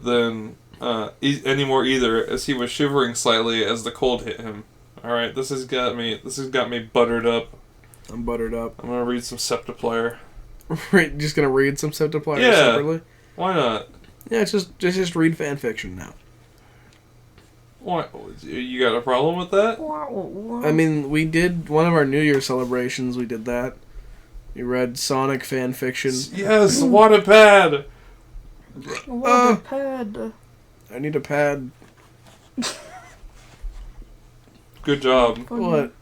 anymore either, as he was shivering slightly as the cold hit him. Alright, this has got me buttered up. I'm buttered up. I'm gonna read some Septiplier. Just gonna read some Septiplier Yeah. separately? Why not? Yeah, just read fan fiction now. What? You got a problem with that? I mean, we did one of our New Year celebrations. We did that. We read Sonic fan fiction. Yes, what a pad! What a pad. I need a pad. Good job. What?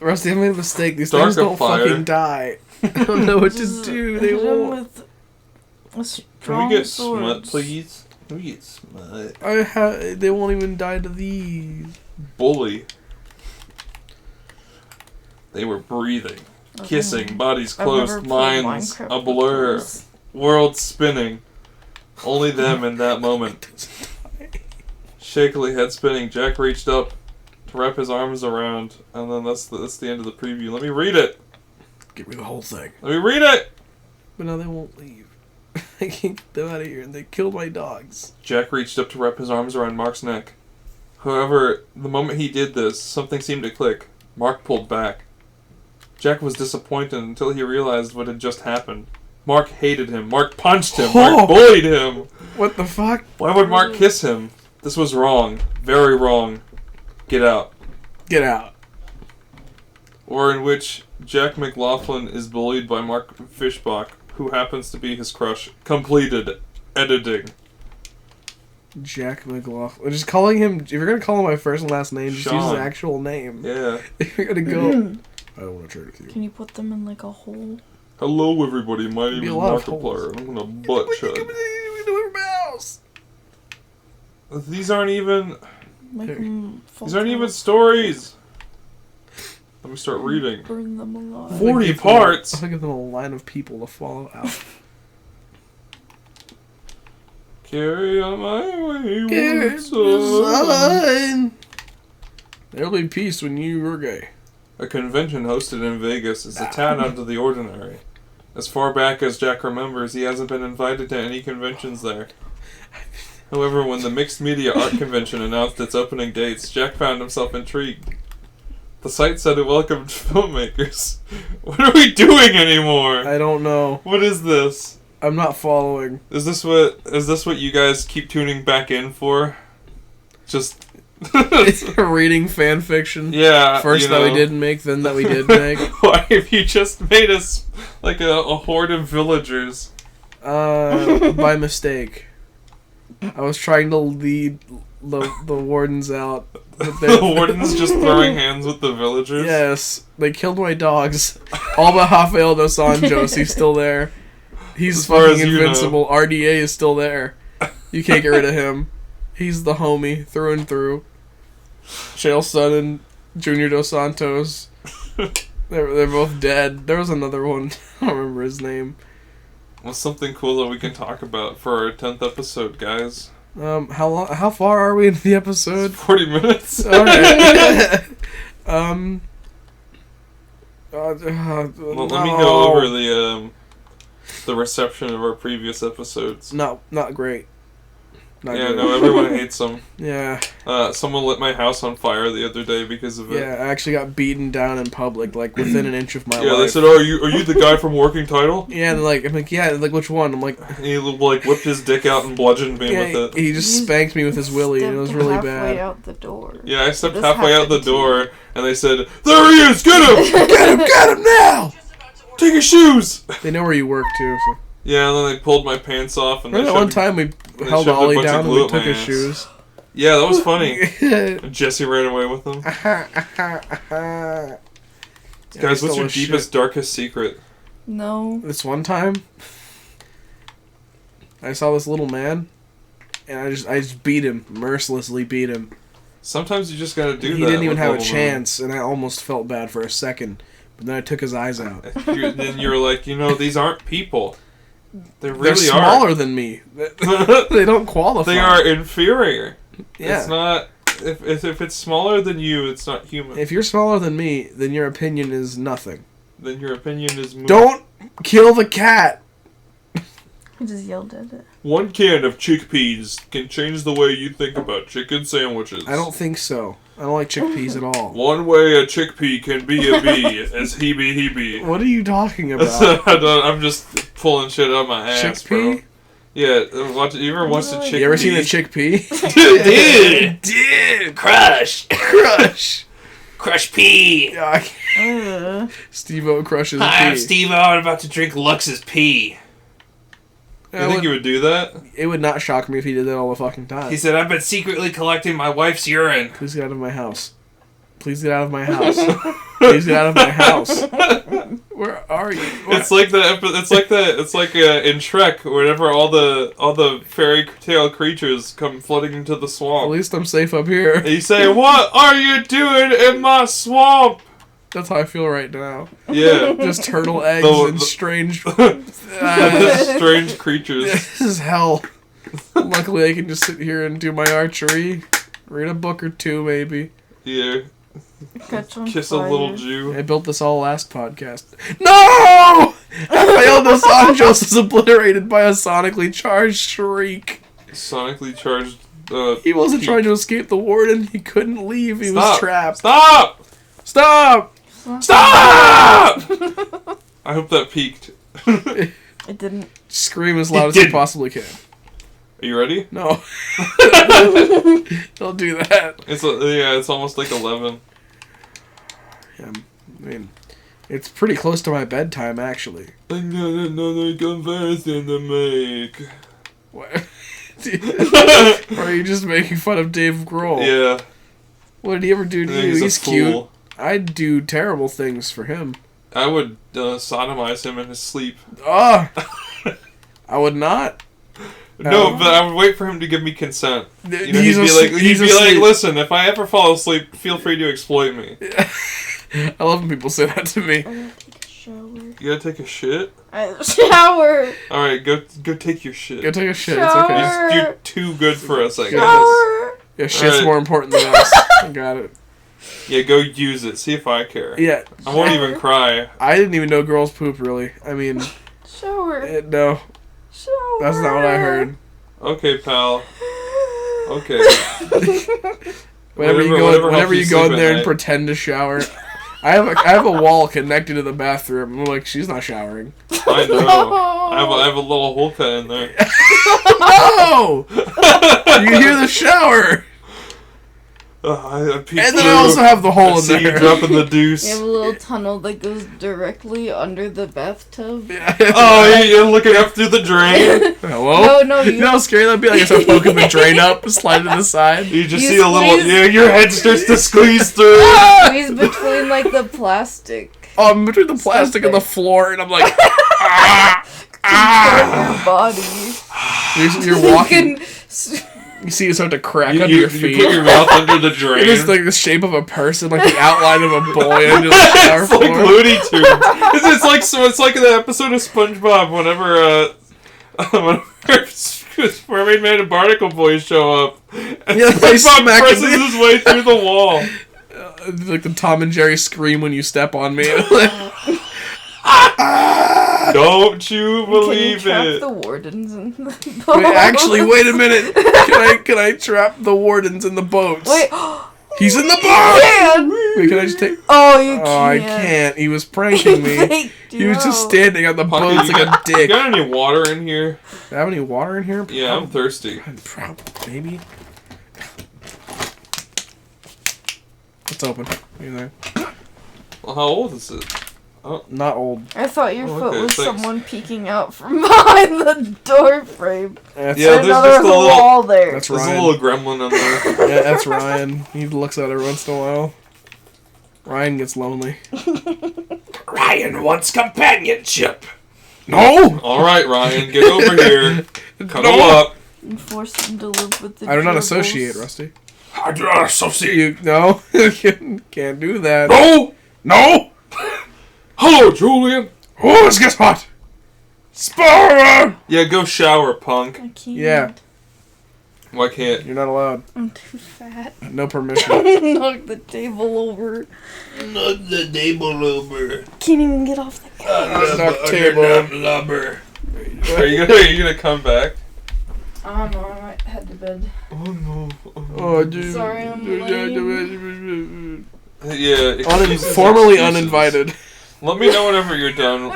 Rusty, I made a mistake. These things don't Darkiplier. fucking die. I don't know what to Just do. They hit him won't. with a Can strong we get sword. smut, please? Can we get smut? They won't even die to these. Bully. They were breathing, kissing, bodies I've never closed, played minds Minecraft a blur, before. worlds spinning. Only them in that moment. Shakily head spinning, Jack reached up to wrap his arms around, and then that's the end of the preview. Let me read it! Give me the whole thing. Let me read it! But now they won't leave. I can't get them out of here, and they killed my dogs. Jack reached up to wrap his arms around Mark's neck. However, the moment he did this, something seemed to click. Mark pulled back. Jack was disappointed until he realized what had just happened. Mark hated him. Mark punched him. Mark bullied him. What the fuck? Why would Mark kiss him? This was wrong. Very wrong. Get out. Get out. Or in which Jack McLaughlin is bullied by Mark Fishbach, who happens to be his crush. Completed. Editing. Jack McLaughlin. Just calling him... If you're going to call him my first and last name, just use his actual name. Yeah. If you're going to go... I don't want to trade with you. Can you put them in like a hole? Hello, everybody. My name is Markiplier. Markiplier. I'm gonna butt chug. Mouse. These aren't even... Make them fall These aren't down. even stories. Let me start reading. Burn them alive. 40 parts. I'll give them a line of people to follow out. Carry on my wayward son. Son. There'll be peace when you are gay. A convention hosted in Vegas is a tad out of the ordinary. As far back as Jack remembers, he hasn't been invited to any conventions there. However, when the Mixed Media Art Convention announced its opening dates, Jack found himself intrigued. The site said it welcomed filmmakers. What are we doing anymore? I don't know. What is this? I'm not following. Is this what you guys keep tuning back in for? Just Reading fan fiction. yeah. First that we didn't make, then that we did make. Why have you just made us like a horde of villagers? By mistake. I was trying to lead the wardens out. But The warden's just throwing hands with the villagers? Yes, they killed my dogs. All but Rafael dos Anjos, he's still there. He's As far fucking as you invincible. RDA is still there. You can't get rid of him. He's the homie, through and through. Chael Son and Junior Dos Santos. They're both dead. There was another one. I don't remember his name. What's something cool that we can talk about for our 10th episode, guys? How far are we into the episode? 40 minutes? Alright. Well, Well, let me go over the reception of our previous episodes. Not great. Not Yeah, good. no, everyone hates them. Yeah. Someone lit my house on fire the other day because of it. Yeah, I actually got beaten down in public, like within an inch of my Yeah, life. they said, "Oh, are you the guy from Working Title?" Yeah, and I'm like, yeah, like which one? I'm like, And he like whipped his dick out and bludgeoned me with it. he just spanked me with his willy, and it was really halfway bad. out the door. Yeah, I stepped This halfway out the happened to door, and they said, "There he is! Get him! Get him now! Take his shoes!" They know where you work too. So. Yeah, and then they pulled my pants off, and Remember they that one shoved- time we they held shoved a Ollie bunch of down and glue we up took my his ass. shoes? Yeah, that was funny. Yeah, And Jesse ran away with them. Guys, what's your deepest, darkest secret? No. This one time, I saw this little man, and I just beat him, mercilessly beat him. Sometimes you just gotta do that. He didn't even with have a little chance, and I almost felt bad for a second. But then I took his eyes out. Then you're like, these aren't people. They really They're smaller than me. They don't qualify. They are inferior. Yeah. It's not. If it's smaller than you, it's not human. If you're smaller than me, then your opinion is nothing. Then your opinion is moot. Don't kill the cat. I just yelled at it. 1 can of chickpeas can change the way you think about chicken sandwiches. I don't think so. I don't like chickpeas at all. One way a chickpea can be a bee, as he be. What are you talking about? I'm just pulling shit out my ass, bro. Chickpea? Yeah, you ever watched a chickpea? You ever seen a chickpea? Dude, crush. Crush pea. Yeah, Steve-O crushes Hi, I'm pea. Steve-O. I'm about to drink Lux's pee. You think he would do that? It would not shock me if he did that all the fucking time. He said, I've been secretly collecting my wife's urine. Please get out of my house. Please get out of my house. Please get out of my house. Where are you? It's like in Shrek, whenever all the fairy tale creatures come flooding into the At swamp. least I'm safe up here. And you say, "What are you doing in my swamp?" That's how I feel right now. Yeah. Just turtle eggs and strange... Strange creatures. This is hell. Luckily, I can just sit here and do my archery. Read a book or two, maybe. Yeah. Catch on Kiss fire. a little Jew. I built this all last podcast. No! Rafael dos Anjos is obliterated by a sonically charged shriek. Sonically charged. He wasn't trying to escape the warden. He couldn't leave. He was trapped. Stop! Stop! Stop! I hope that peaked. It didn't. Scream as loud as you possibly can. Are you ready? No. Don't do that. It's almost like 11. Yeah, I mean, it's pretty close to my bedtime, actually. I got another confession to make. What? Or are you just making fun of Dave Grohl? Yeah. What did he ever do to you? He's cute. I'd do terrible things for him. I would sodomize him in his sleep. Oh! I would not. No, but I would wait for him to give me consent. You know, he'd be like, listen, if I ever fall asleep, feel free to exploit me. I love when people say that to me. I'm gonna take a shower. You gotta take a shit? Shower! Alright, go take your shit. Go take a shit, Shower. it's okay. You're too good for us, I guess. Shower! Yeah, shit's more important than us. I got it. Yeah, go use it. See if I care. Yeah. I won't even cry. I didn't even know girls poop, really. I mean... Shower. No. Shower. That's not what I heard. Okay, pal. Okay. Whenever you go in there and pretend to shower... I have a wall connected to the bathroom. I'm like, she's not showering. I know. I have a little hole cut in there. No! You hear the shower! I peeked And then I also have the hole in see there. you dropping the deuce. You have a little tunnel that goes directly under the bathtub. Yeah. Oh, you're looking up through the drain. Hello? No, You know how scary that'd be? Like, I start poking the drain up, slide to the side. You just You see a little... squeeze- Yeah, your head starts to squeeze through. Squeeze between, like, the plastic. Oh, I'm between the plastic and the floor, and I'm like, ah, Your body. You're walking. You see it start to crack under your feet. You put your mouth under the drain. It is like the shape of a person, like the outline of a boy under the shower It's like floor. Looney Tunes. It's like the episode of SpongeBob whenever Mermaid Man and Barnacle Boy show up. And Yeah, they SpongeBob smack presses him. his way through the wall. Like the Tom and Jerry scream when you step on me. Don't you believe Can you it? trap the wardens in the Wait, actually, wait a minute. Can I trap the wardens in the boats? Wait. He's in the boat! Man. Wait, can I just take... Oh, you can't. Oh, I can't. He was pranking me. He was just standing on the boats like a You dick. got any water in here? Do I have any water in here? Yeah, I'm thirsty. Probably. Maybe. It's open. You there? Well, how old is it? Not old. I thought your foot okay, was thanks. someone peeking out from behind the door frame. That's, Yeah, I didn't there's know there just was a a little- wall there. that's There's a Ryan. little gremlin in there. Yeah, that's Ryan. He looks at her once in a while. Ryan gets lonely. Ryan wants companionship. No! Alright, Ryan, get over here. Cuddle No. up. And force him to live with the I do not gerbils. associate, Rusty. I do not associate. You no, can't do that. No! No! Hello, Julian. Oh, this gets hot. Spar! Yeah, go shower, punk. I can't. Yeah. Why can't? You're not allowed. I'm too fat. No permission. Knock the table over. Not the table over. Can't even get off the couch. Knock table. Blubber. Are you gonna come back? I don't know, I might head to bed. Oh no. Oh, dude. Sorry, I'm lame. Yeah. Formally uninvited. Let me know whenever you're done.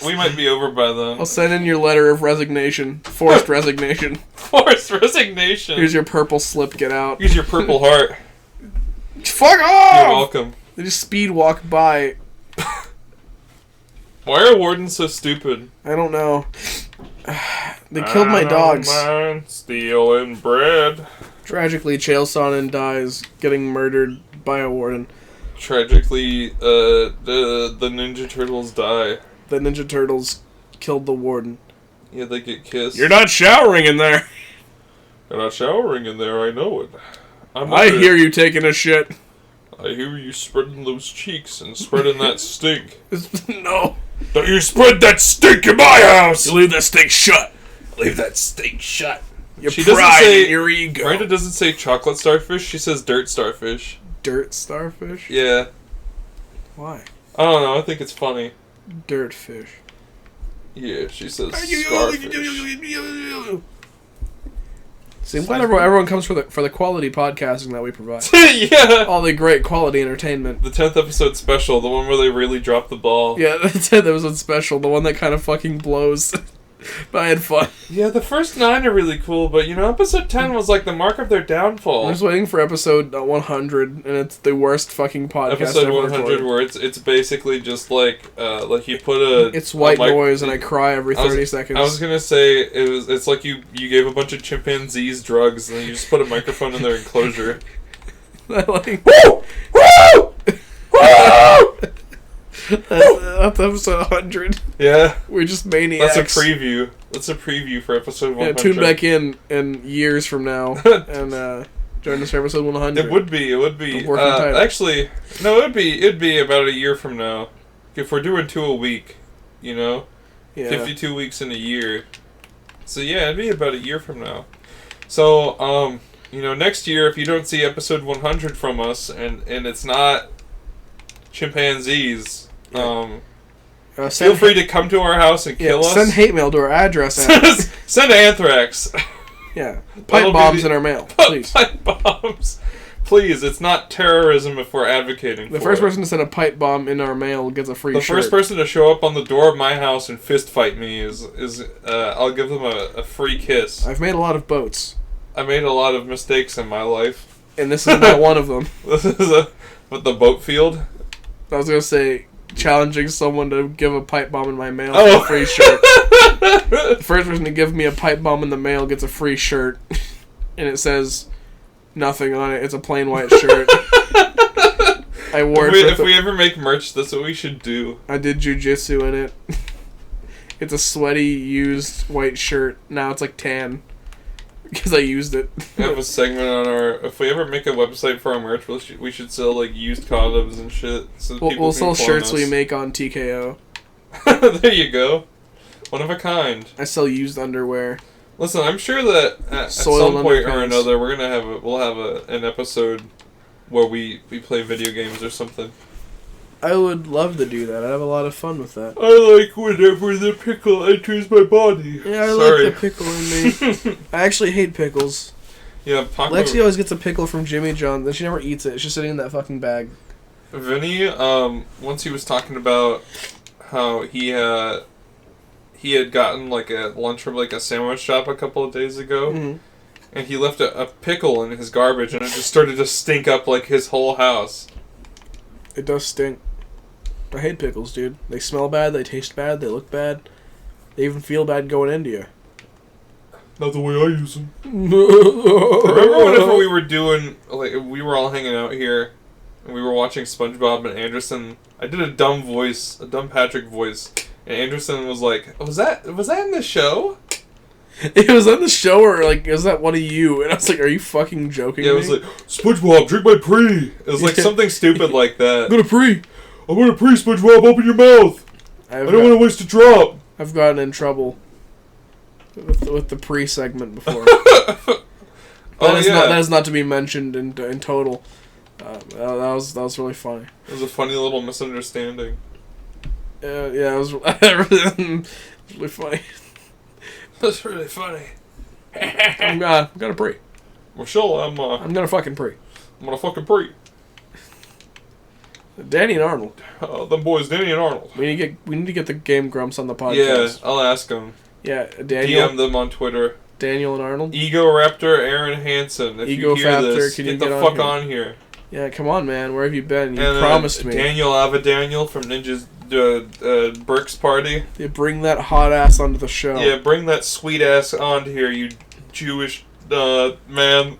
We might be over by then. I'll send in your letter of resignation. Forced resignation. Forced resignation. Here's your purple slip. Get out. Here's your purple heart. Fuck You're off! welcome. They just speed walk by. Why are wardens so stupid? I don't know. They killed my dogs. Man, stealing bread. Tragically, Chael Sonnen dies getting murdered by a warden. Tragically, the Ninja Turtles die. The Ninja Turtles killed the warden. Yeah, they get kissed. You're not showering in there. You're not showering in there, I know it. I hear you taking a shit. I hear you spreading those cheeks and spreading that stink. No. Don't you spread that stink in my house! You leave that stink shut. Leave that stink shut. Your She doesn't pride say- and your ego. Miranda doesn't say chocolate starfish, she says dirt starfish. Dirt starfish? Yeah. Why? I don't know, I think it's funny. Dirtfish. Yeah, she says Scarfish. See, I'm glad everyone comes for the quality podcasting that we provide. Yeah! All the great quality entertainment. The 10th episode special, the one where they really drop the ball. Yeah, that's it. That was a special. The one that kind of fucking blows. But I had fun. Yeah, the first 9 are really cool, but episode 10 was like the mark of their downfall. I'm just waiting for episode 100, and it's the worst fucking podcast Episode ever 100, recorded. where it's basically just like you put a... It's white noise, and I cry every 30 seconds. I was gonna say, it's like you gave a bunch of chimpanzees drugs, and then you just put a microphone in their enclosure. Like, Woo! Woo! Woo! that's episode 100. Yeah. We're just maniacs. That's a preview. That's a preview for episode 100. Yeah, tune back in years from now and join us for episode 100. It would be. Working title. Actually, no, it'd be about a year from now. If we're doing 2 a week, Yeah. 52 weeks in a year. So yeah, it'd be about a year from now. So, next year, if you don't see episode 100 from us, and it's not chimpanzees, feel free to come to our house and kill us. Send hate mail to our address. Send anthrax. Yeah. Pipe bombs in our mail, please. Pipe bombs. Please, it's not terrorism if we're advocating The for first it. person to send a pipe bomb in our mail gets a free shirt. The first person to show up on the door of my house and fist fight me is I'll give them a free kiss. I've made a lot of boats. I made a lot of mistakes in my life. And this is not one of them. This is the boat field. I was going to say, challenging someone to give a pipe bomb in my mail Oh. for a free shirt. The first person to give me a pipe bomb in the mail gets a free shirt. And it says nothing on it. It's a plain white shirt. I wore it. If we ever make merch, that's what we should do. I did jujitsu in it. It's a sweaty, used white shirt. Now it's like tan. Because I used it. We have a segment on our... If we ever make a website for our merch, we should sell, like, used condoms and shit. So We'll sell shirts us. we make on TKO. There you go. One of a kind. I sell used underwear. Listen, I'm sure that at Soiled some point or underpants. another, we'll have an episode where we play video games or something. I would love to do that. I'd have a lot of fun with that. I like whenever the pickle enters my body. Yeah, I Sorry. like the pickle in me. I actually hate pickles. Yeah, Paco. Lexi always gets a pickle from Jimmy John, then she never eats it. It's just sitting in that fucking bag. Vinny, once he was talking about how he had gotten like a lunch from like a sandwich shop a couple of days ago, Mm-hmm. and he left a pickle in his garbage, and it just started to stink up like his whole house. It does stink. I hate pickles, dude. They smell bad, they taste bad, they look bad. They even feel bad going into you. Not the way I use them. Remember whenever we were doing, like, we were all hanging out here, and we were watching SpongeBob and Anderson. I did a dumb Patrick voice, and Anderson was like, "Was that in the show?" It was on the show, or like, is that one of you? And I was like, are you fucking joking Yeah, it me? was like, "SpongeBob, drink my pre." It was like something stupid like that. I'm gonna pre. I'm gonna pre, SpongeBob. Open your mouth. I don't want to waste a drop. I've gotten in trouble with the pre segment before. That is not to be mentioned in total. That was really funny. It was a funny little misunderstanding. Yeah, it was really funny. That's really funny. I'm gonna pre. Michelle, I'm gonna fucking pre. I'm gonna fucking pre. Danny and Arnold. Them boys, Danny and Arnold. We need to get the Game Grumps on the Yeah, podcast. I'll ask them. Yeah, Daniel. DM them on Twitter. Daniel and Arnold. Ego Raptor, Aaron Hansen. If you hear Egofactor, this, can get you the get fuck on on here. Yeah, come on, man. Where have you been? You And promised me. Daniel Avadaniel from Ninja's Burks Party. You bring that hot ass onto the show. Yeah, bring that sweet ass onto here, you Jewish man.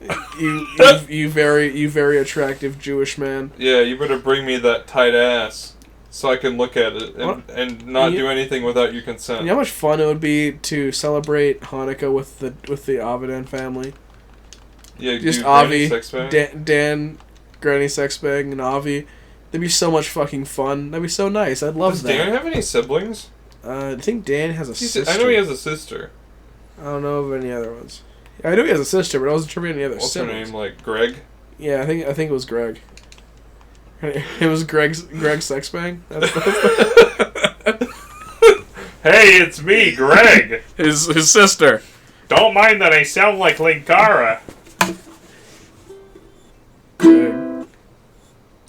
You very attractive Jewish man. Yeah, you better bring me that tight ass so I can look at it and not do anything without your consent. You know how much fun it would be to celebrate Hanukkah with the Avidan family? Yeah, Just do Granny Avi, sex bang? Dan, Granny Sexbag, and Avi. That'd be so much fucking fun. That'd be so nice. I'd love Does that. Dan have any siblings? I think Dan has a sister. I know he has a sister. I don't know of any other ones. I know he has a sister, but I wasn't sure of any other What's siblings. her name? Like Greg? Yeah, I think it was Greg. It was Greg Sexbang. Hey, it's me, Greg. His sister. Don't mind that I sound like Linkara. Greg.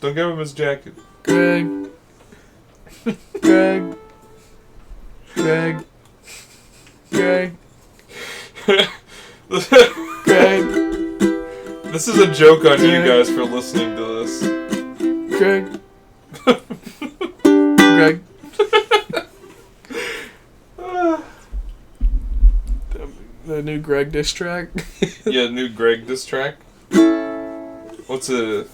Don't give him his jacket. Greg. Greg. Greg. Greg. Greg. This is a joke on you guys for listening to this. Greg. Greg. The new Greg diss track. Yeah, new Greg diss track. What's a...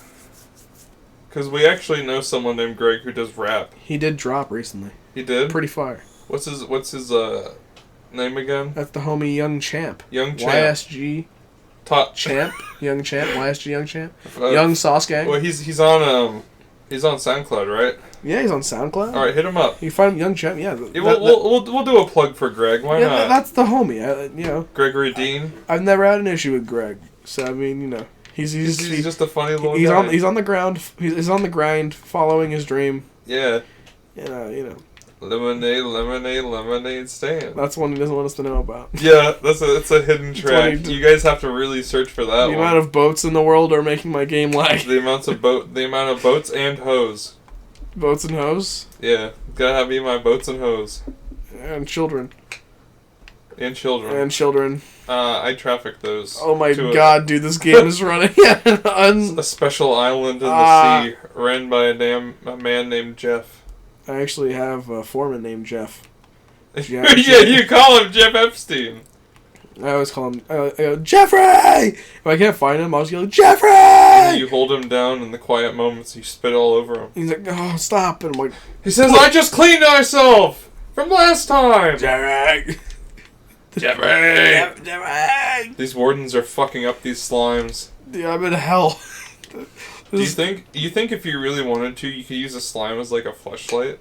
Because we actually know someone named Greg who does rap. He did drop recently. He did? Pretty fire. What's his name again? That's the homie Young Champ. Young Champ. YSG Champ. Young Champ. YSG Young Champ. Young Sauce Gang. Well, he's on SoundCloud, right? Yeah, he's on SoundCloud. All right, hit him up. You find Young Champ, yeah. We'll do a plug for Greg. Why not? That's the homie. You know, Gregory Dean. I've never had an issue with Greg, so I mean, you know, he's just a funny little he's guy. He's on the ground. He's on the grind, following his dream. Yeah. You know. Lemonade stand. That's one he doesn't want us to know about. Yeah, it's a hidden track. You guys have to really search for that The one. amount of boats in the world are making my game lag. The amount of boats and hoes. Boats and hoes? Yeah, gotta have me my boats and hoes. And children. And children. And children. I traffic those. Oh my god, dude, this game is running. A special island in the sea, ran by a man named Jeff. I actually have a foreman named Jeff. Yeah, you call him Jeff Epstein. I always call him, I go, Jeffrey! If I can't find him, I'll just yell, Jeffrey! And you hold him down in the quiet moments, you spit all over him. He's like, oh, stop. And I'm like, he says, I just cleaned myself from last time! Jeffrey! Jeffrey! These wardens are fucking up these slimes. Dude, I'm in hell. Do you think if you really wanted to, you could use a slime as like a fleshlight?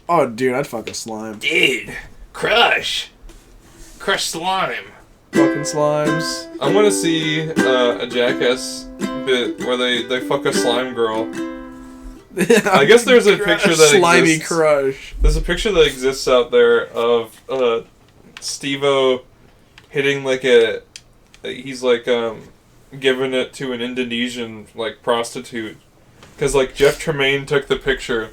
Oh, dude, I'd fuck a slime. Dude, crush slime. Fucking slimes. I want to see a Jackass bit where they fuck a slime girl. I guess there's a picture that slimy exists. crush. There's a picture that exists out there of Steve-O hitting like he's like giving it to an Indonesian like prostitute, because like Jeff Tremaine took the picture.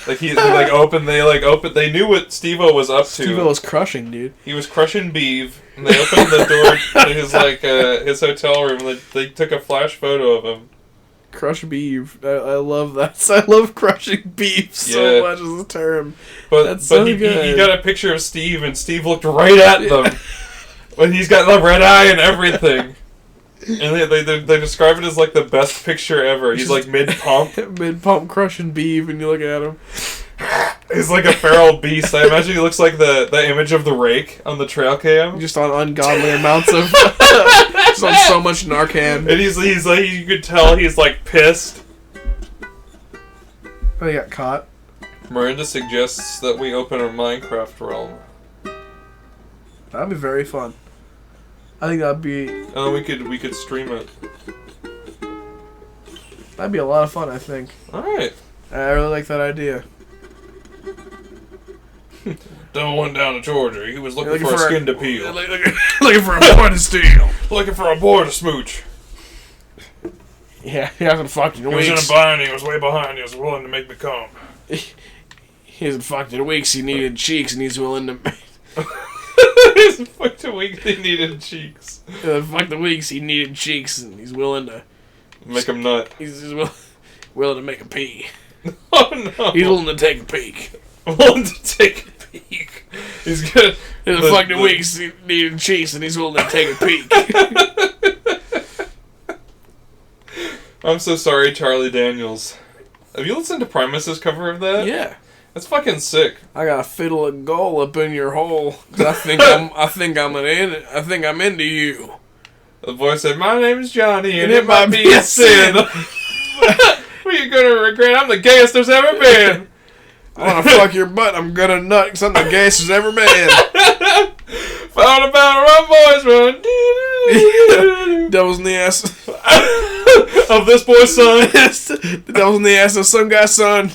Like they knew what Steve-O was up to. Steve-O was crushing, dude. He was crushing beef, and they opened the door to his his hotel room, and they took a flash photo of him. Crush beef. I love that. I love crushing beef so much as a term. But he got a picture of Steve, and Steve looked right at them. But he's got the red eye and everything. And they describe it as like the best picture ever. He's like mid-pump. Mid-pump crushing beef, and you look at him. He's like a feral beast. I imagine he looks like the image of the rake on the trail cam. Just on ungodly amounts of... just on so much Narcan. And he's like, you could tell he's like pissed. Oh, he got caught. Miranda suggests that we open a Minecraft realm. That'd be very fun. I think that'd be... we could stream it. That'd be a lot of fun, I think. Alright. I really like that idea. Devil went down to Georgia. He was looking for a skin to peel. Looking for a boy to steal. Looking for a boy to smooch. Yeah, he hasn't fucked in weeks. He was in a bind. He was way behind. He was willing to make me come. He hasn't fucked in weeks. He needed cheeks, and he's willing to... He hasn't fucked in weeks. He needed cheeks. Fucked in weeks. He needed cheeks, and he's willing to... Make him nut. He's willing to make a pee. Oh, no. He's willing to take a peek. Willing to take a peek. He's good. In the fucking weeks, he needed cheeks, and he's willing to take a peek. I'm so sorry, Charlie Daniels. Have you listened to Primus's cover of that? Yeah. That's fucking sick. I got a fiddle of gold up in your hole. 'Cause I think I'm into you. The boy said, "My name's Johnny, and it might be a sin." What are you gonna regret? I'm the gayest there's ever been. I wanna fuck your butt. I'm gonna nut. 'Cause I'm the gayest there's ever been. Found about our boys run. Devil's in the ass of this boy's son. The devil's in the ass of some guy's son.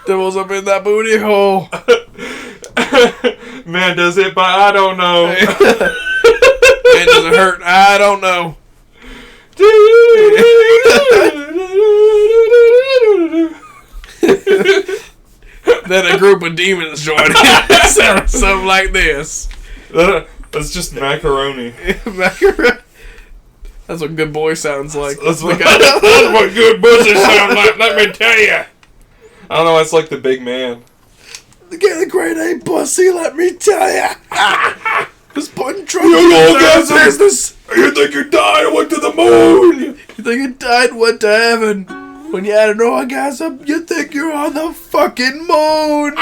Devil's up in that booty hole. Man does it, but I don't know. Man, does it hurt? I don't know. Then a group of demons join in. Something like this. That's just macaroni. Macaroni. That's what good boy sounds like. That's what good pussy sounds like, let me tell you. I don't know, it's like the big man. Get the grade A pussy, let me tell ya. Just putting trouble You know, in guys, business. You think you died and went to the moon? You think you died and went to heaven. When you had an orgasm, you think you're on the fucking moon.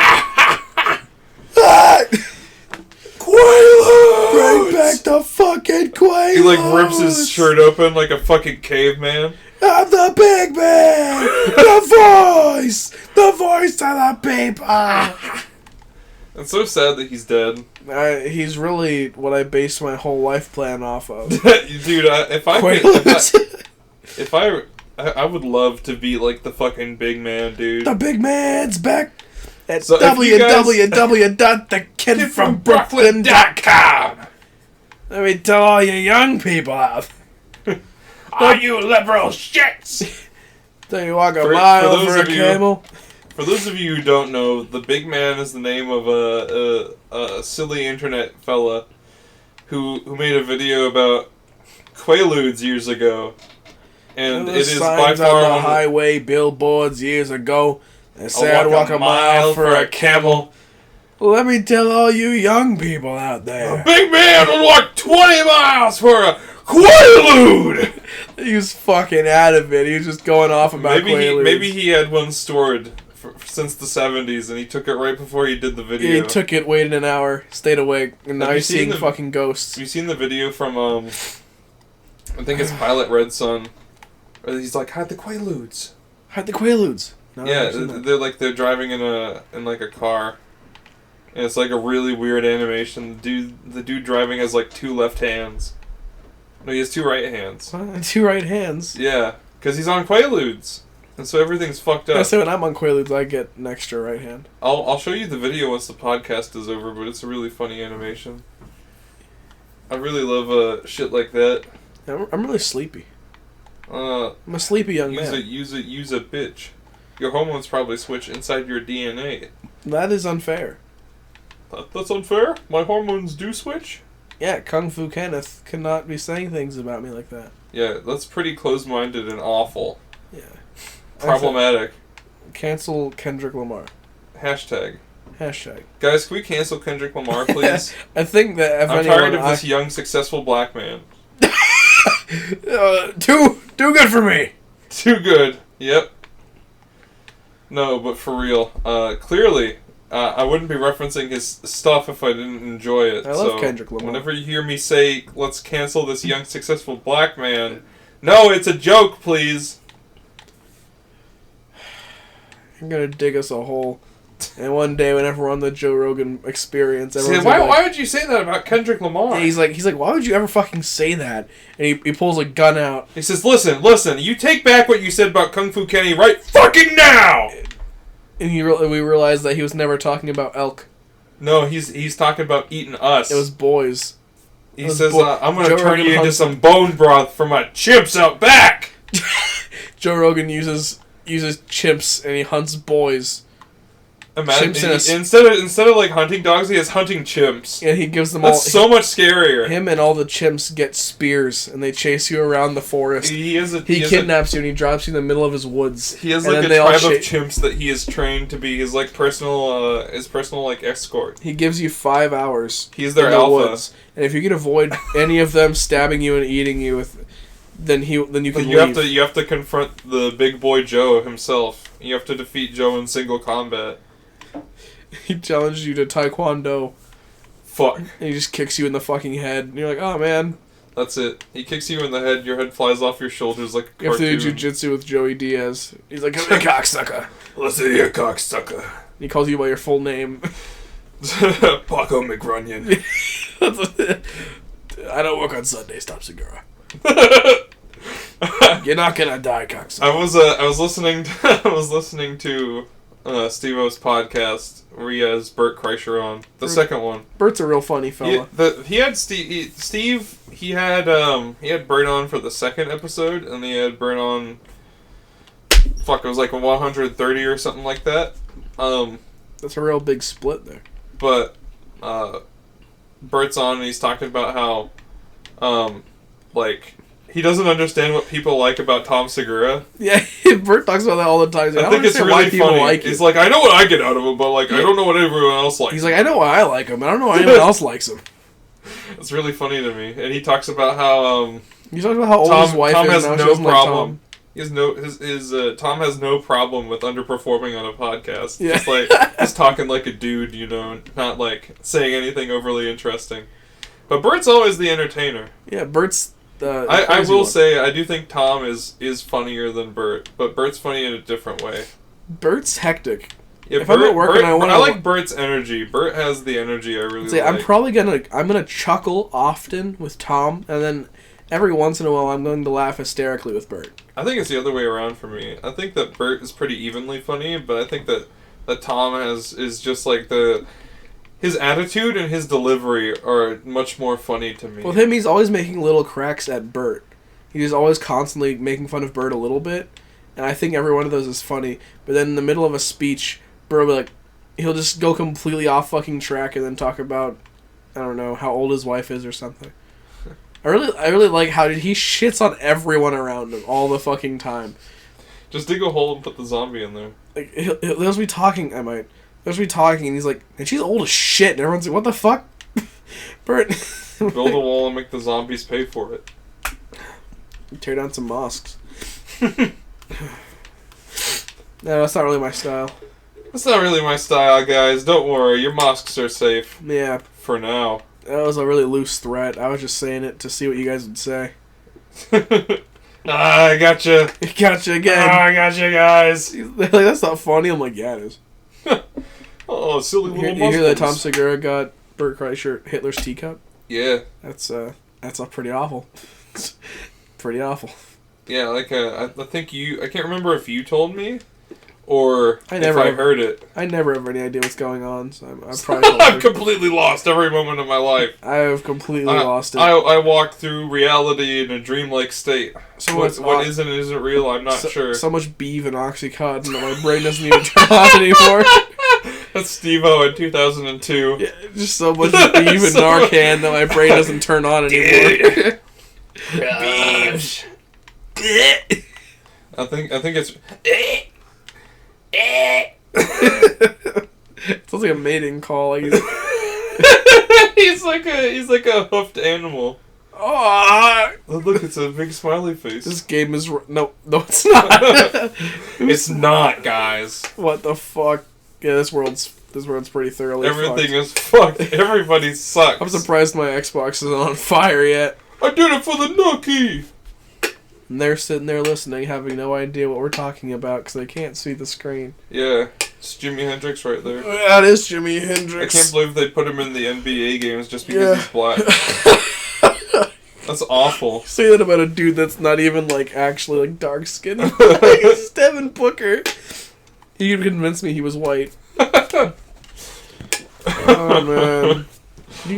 Quaaludes! Bring back the fucking Quaaludes. He like rips his shirt open like a fucking caveman. I'm the big man. The voice of the people. It's so sad that he's dead. He's really what I based my whole life plan off of. Dude, I would love to be like the fucking big man, dude. The big man's back at So www.thekidfrombrooklyn.com. Let me tell all you young people out. Are you liberal shits? Do you walk a mile those for a of you- camel? For those of you who don't know, the big man is the name of a silly internet fella who made a video about Quaaludes years ago. And it is by signs far on the one of highway billboards years ago that I'll said I'd walk a mile for a camel. Let me tell all you young people out a there. big man would walk 20 miles for a Quaalude! He was fucking out of it. He was just going off about Quaaludes. Maybe he had one stored since the 70s and he took it right before he did the video. He took it, waited an hour, stayed awake, and now Have you he's seen seeing the- fucking ghosts. Have you seen the video from, I think it's Pilot Red Sun? Where he's like, hide the Quaaludes. Hide the Quaaludes. No, I've Yeah, never seen that. they're driving in a car. And it's like a really weird animation. The dude driving has like two left hands. No, he has two right hands. What? Two right hands. Yeah, because he's on Quaaludes. And so everything's fucked I up. say when I'm on Quaaludes, I get an extra right hand. I'll show you the video once the podcast is over, but it's a really funny animation. I really love shit like that. I'm really sleepy. I'm I'm a sleepy young man. use a bitch. Your hormones probably switch inside your DNA. That is unfair. That's unfair? My hormones do switch? Yeah, Kung Fu Kenneth cannot be saying things about me like that. Yeah, that's pretty close-minded and awful. Yeah. Problematic. Cancel Kendrick Lamar. Hashtag. Hashtag. Guys, can we cancel Kendrick Lamar, please? I think that if I'm anyone, tired of this young, successful black man. too good for me. Too good. Yep. No, but for real. Clearly, I wouldn't be referencing his stuff if I didn't enjoy it. I love Kendrick Lamar. Whenever you hear me say, let's cancel this young, successful black man, no, it's a joke, please. I'm gonna dig us a hole, and one day whenever we're on the Joe Rogan Experience, See, everyone's why, gonna be why would you say that about Kendrick Lamar? Yeah, he's like, why would you ever fucking say that? And he pulls a gun out. He says, listen, you take back what you said about Kung Fu Kenny right fucking now! And we realized that he was never talking about elk. No, he's talking about eating us. It was boys. He says, I'm going Joe to turn Rogan you into hunts some bone broth for my chimps out back! Joe Rogan uses chimps and he hunts boys. Imagine, Chimps in instead of like hunting dogs, he has hunting chimps. And he gives them That's so much scarier. Him and all the chimps get spears and they chase you around the forest. He kidnaps you and he drops you in the middle of his woods. He has and like a then tribe of chimps that he is trained to be his like personal like escort. He gives you 5 hours. He's their in the alpha. woods. And if you can avoid any of them stabbing you and eating you then you can leave. You have to confront the big boy Joe himself. You have to defeat Joe in single combat. He challenges you to Taekwondo. Fuck. And he just kicks you in the fucking head. And you're like, oh man. That's it. He kicks you in the head, your head flies off your shoulders like a You have to do cartoon. jujitsu with Joey Diaz. He's like, come here, cocksucker. Listen here, cocksucker. He calls you by your full name. Paco McRunyon. I don't work on Sundays, Top Segura. You're not gonna die, cocksucker. I was listening to Steve-O's podcast where he has Bert Kreischer on. The second one. Bert's a real funny fella. He had Steve. He had Bert on for the second episode, and he had Bert on. Fuck, it was like 130 or something like that. That's a real big split there. But Bert's on, and he's talking about how, like, he doesn't understand what people like about Tom Segura. Yeah, Bert talks about that all the time. He's like, I think it's really funny. Like he's like, I know what I get out of him, but like, I don't know what everyone else likes. He's like, I know why I like him. I don't know why anyone else likes him. It's really funny to me, and he talks about how he talks about how old his wife Tom is has now. no She doesn't problem. like Tom. He has Tom has no problem with underperforming on a podcast. Yeah. Just like just talking like a dude, you know, not like saying anything overly interesting. But Bert's always the entertainer. Yeah, Bert's the I crazy will one. say I do think Tom is funnier than Bert, but Bert's funny in a different way. Bert's hectic. Yeah, If I'm at work and I wanna- like Bert's energy. Bert has the energy I really Say, like. I'm gonna chuckle often with Tom, and then every once in a while I'm going to laugh hysterically with Bert. I think it's the other way around for me. I think that Bert is pretty evenly funny, but I think that Tom is just like his attitude and his delivery are much more funny to me. With him, he's always making little cracks at Bert. He's always constantly making fun of Bert a little bit, and I think every one of those is funny. But then in the middle of a speech, Bert will be like, he'll just go completely off fucking track and then talk about, I don't know, how old his wife is or something. I really like how he shits on everyone around him all the fucking time. Just dig a hole and put the zombie in there. Like he'll just be talking. He'll just be talking, and he's like, and she's old as shit, and everyone's like, what the fuck, Bert? Build a wall and make the zombies pay for it. Tear down some mosques. No, that's not really my style. That's not really my style, guys. Don't worry, your mosques are safe. Yeah, For now. that was a really loose threat. I was just saying it to see what you guys would say. I gotcha. Gotcha again. I gotcha, guys. They're like, that's not funny. I'm like, yeah, it is. Oh, silly You little hear that Tom Muslims. Segura got Bert Kreischer Hitler's teacup? Yeah. That's pretty awful. Pretty awful. Yeah, like, I think I can't remember if you told me, or I if never I have- heard it. I never have any idea what's going on, so I'm probably I've completely lost every moment of my life. I have completely lost it. I walk through reality in a dreamlike state. So what what's isn't and isn't real, I'm not sure. So much beef and Oxycontin that my brain doesn't even turn on anymore. That's Steve-O in 2002. Yeah, just so much beef and Narcan that my brain doesn't turn on anymore. Beef. I think it's... It sounds like a mating call. Like he's like a hoofed animal. oh, Oh, look, it's a big smiley face. this game is no, it's not. It's not, guys. What the fuck? Yeah, this world's pretty thoroughly Everything fucked. is fucked. Everybody sucks. I'm surprised my Xbox isn't on fire yet. I did it for the nookie. And they're sitting there listening, having no idea what we're talking about because they can't see the screen. Yeah, it's Jimi Hendrix right there. That is Jimi I Hendrix. can't believe they put him in the NBA games just because he's black. That's awful. Say that about a dude that's not even like actually like dark skinned. He's Devin Booker. He convinced me he was white. Oh man.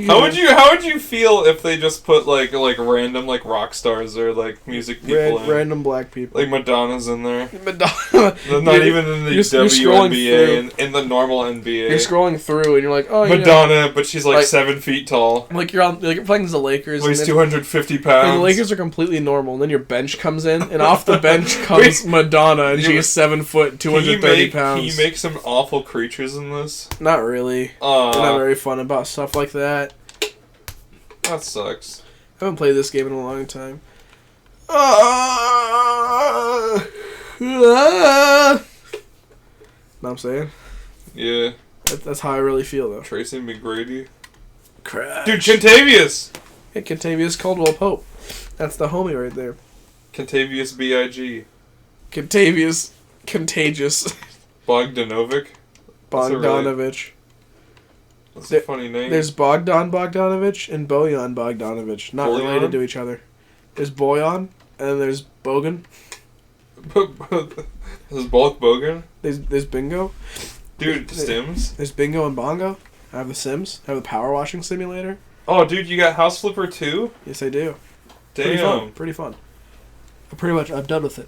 How would you feel if they just put like random like rock stars or like music people in? Random black people. Like Madonna's in there. Madonna. They're not even in the you're scrolling WNBA, in the normal NBA. You're scrolling through and you're like, oh, you Madonna, but she's like Like- 7 feet tall. know, like you're playing as the Lakers. Weighs and then- 250 and pounds. the Lakers are completely normal, and then your bench comes in, and off the bench comes Madonna, and she's 7 foot, 230 pounds. Can you make some awful creatures in this? Not really. They're not very fun about stuff like that. That sucks. I haven't played this game in a long time. Know what I'm saying? Yeah. That's how I really feel, though. Tracy McGrady. Crap. Dude, Contavious! Hey, Contavious Caldwell Pope. That's the homie right there. Contavious B.I.G. Contavious Contagious Bogdanovic. That's a really- Bogdanovich. That's a funny name. There's Bogdan Bogdanovich and Bojan Bogdanovich. Not Bojan? related to each other. There's Bojan And then there's Bogan. This is Bulk Bogan? There's Bingo. Dude, Sims? There's Bingo and Bongo. I have the Sims. I have the power washing simulator. Oh, dude, you got House Flipper too? Yes, I do. Damn. Pretty fun. Pretty much, I'm done with it.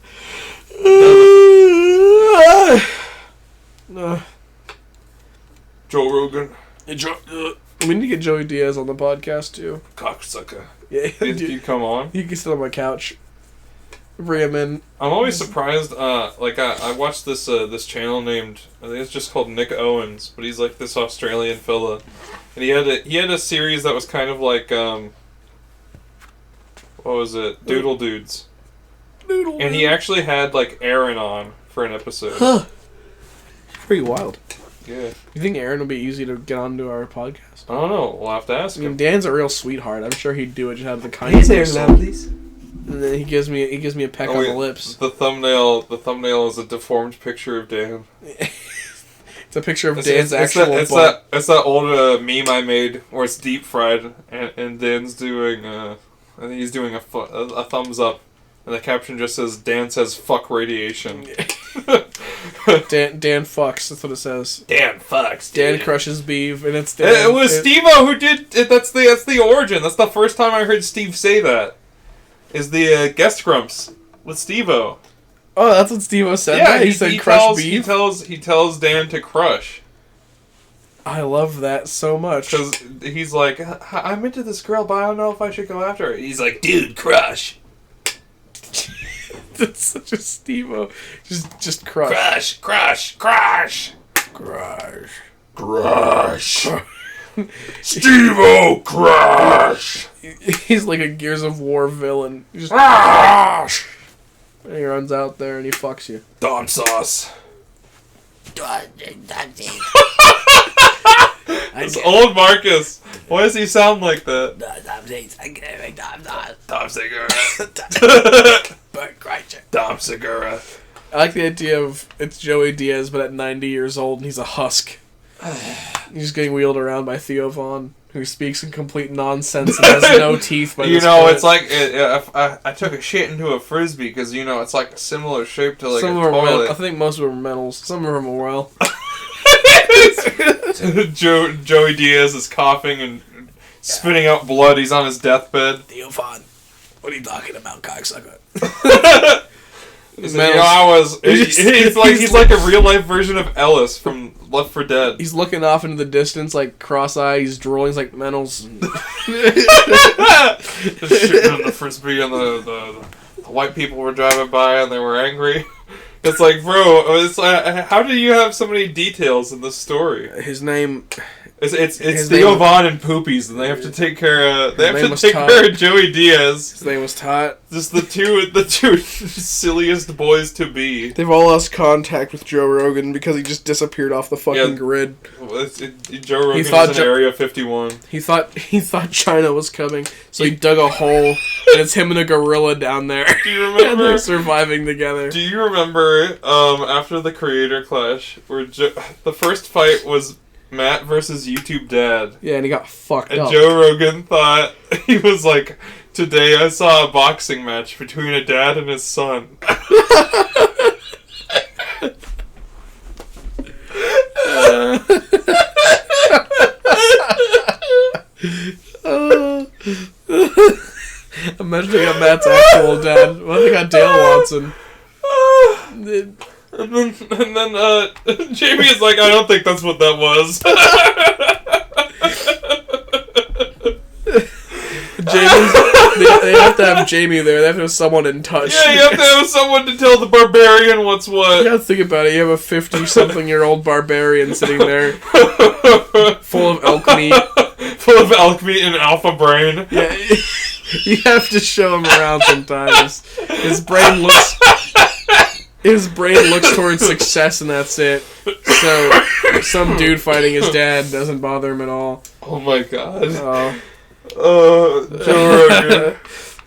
Joe Rogan. We need to get Joey Diaz on the podcast too. Cocksucker. Yeah, You come on. He can sit on my couch. Bring him in. I'm always surprised. I watched this channel named, I think it's just called Nick Owens, but he's like this Australian fella, and he had a series that was kind of like what was it? Doodle Dudes. And he actually had like Aaron on for an episode. Huh. Pretty wild. Yeah. You think Aaron will be easy to get onto our podcast? I don't know. We'll have to ask I mean, him. Dan's a real sweetheart. I'm sure he'd do it just out of the kindness of his soul. And then he gives me a peck on the lips. The thumbnail is a deformed picture of Dan. It's a picture of Dan's actual butt. It's that old meme I made where it's deep fried and Dan's doing I think he's doing a thumbs up, and the caption just says Dan says fuck radiation. Dan fucks. That's what it says. Dan fucks. Dan crushes beef, and it's Dan. It was Steve-O who did it. That's the origin. That's the first time I heard Steve say that. Is the guest grumps with Steve-O. Oh, that's what Steve-O said. Yeah, he said crush beef. He tells Dan to crush. I love that so much. Because he's like, I'm into this girl, but I don't know if I should go after her. He's like, dude, crush. That's such a Steve-O. Just crush. Crush. Steve-O, crush. He's like a Gears of War villain. He just crush. And he runs out there and he fucks you. Dom sauce. It's old Marcus. Why does he sound like that? Dom Segura. Dom Segura. I like the idea of it's Joey Diaz, but at 90 years old, and he's a husk. He's getting wheeled around by Theo Vaughn, who speaks in complete nonsense and has no teeth. By you know, it's like I took a shit into a frisbee because it's like a similar shape to like some a of them toilet. I think most of them are metals. Some of them are well. Joey Diaz is coughing and spitting out blood. He's on his deathbed. Theo Vaughn, what are you talking about, cocksucker? He's like a real life version of Ellis from Left 4 Dead. He's looking off into the distance, like cross-eyed. He's drooling. He's like Mentals. Just shooting on the frisbee, and the white people were driving by, and they were angry. It's like, bro, it's like, how do you have so many details in this story? His name. It's Theo Vaughn and Poopies, and they have to take care of Joey Diaz. His name was Tot. Just the two silliest boys to be. They've all lost contact with Joe Rogan because he just disappeared off the fucking grid. Joe Rogan was in Area 51. He thought China was coming, so he dug a hole, and it's him and a gorilla down there. Do you remember? And they're surviving together. Do you remember after the Creator Clash, where the first fight was Matt versus YouTube Dad? Yeah, and he got fucked and up. And Joe Rogan thought, he was like, today I saw a boxing match between a dad and his son. Imagine they got Matt's actual dad. What if they got Dale Watson? And then Jamie is like, I don't think that's what that was. They have to have Jamie there. They have to have someone in touch. Yeah, you have to have someone to tell the barbarian what's what. You gotta think about it. You have a 50-something-year-old barbarian sitting there, full of elk meat. Full of elk meat and alpha brain. Yeah, you have to show him around sometimes. His brain looks towards success, and that's it. So, some dude fighting his dad doesn't bother him at all. Oh my god. Joe Rogan.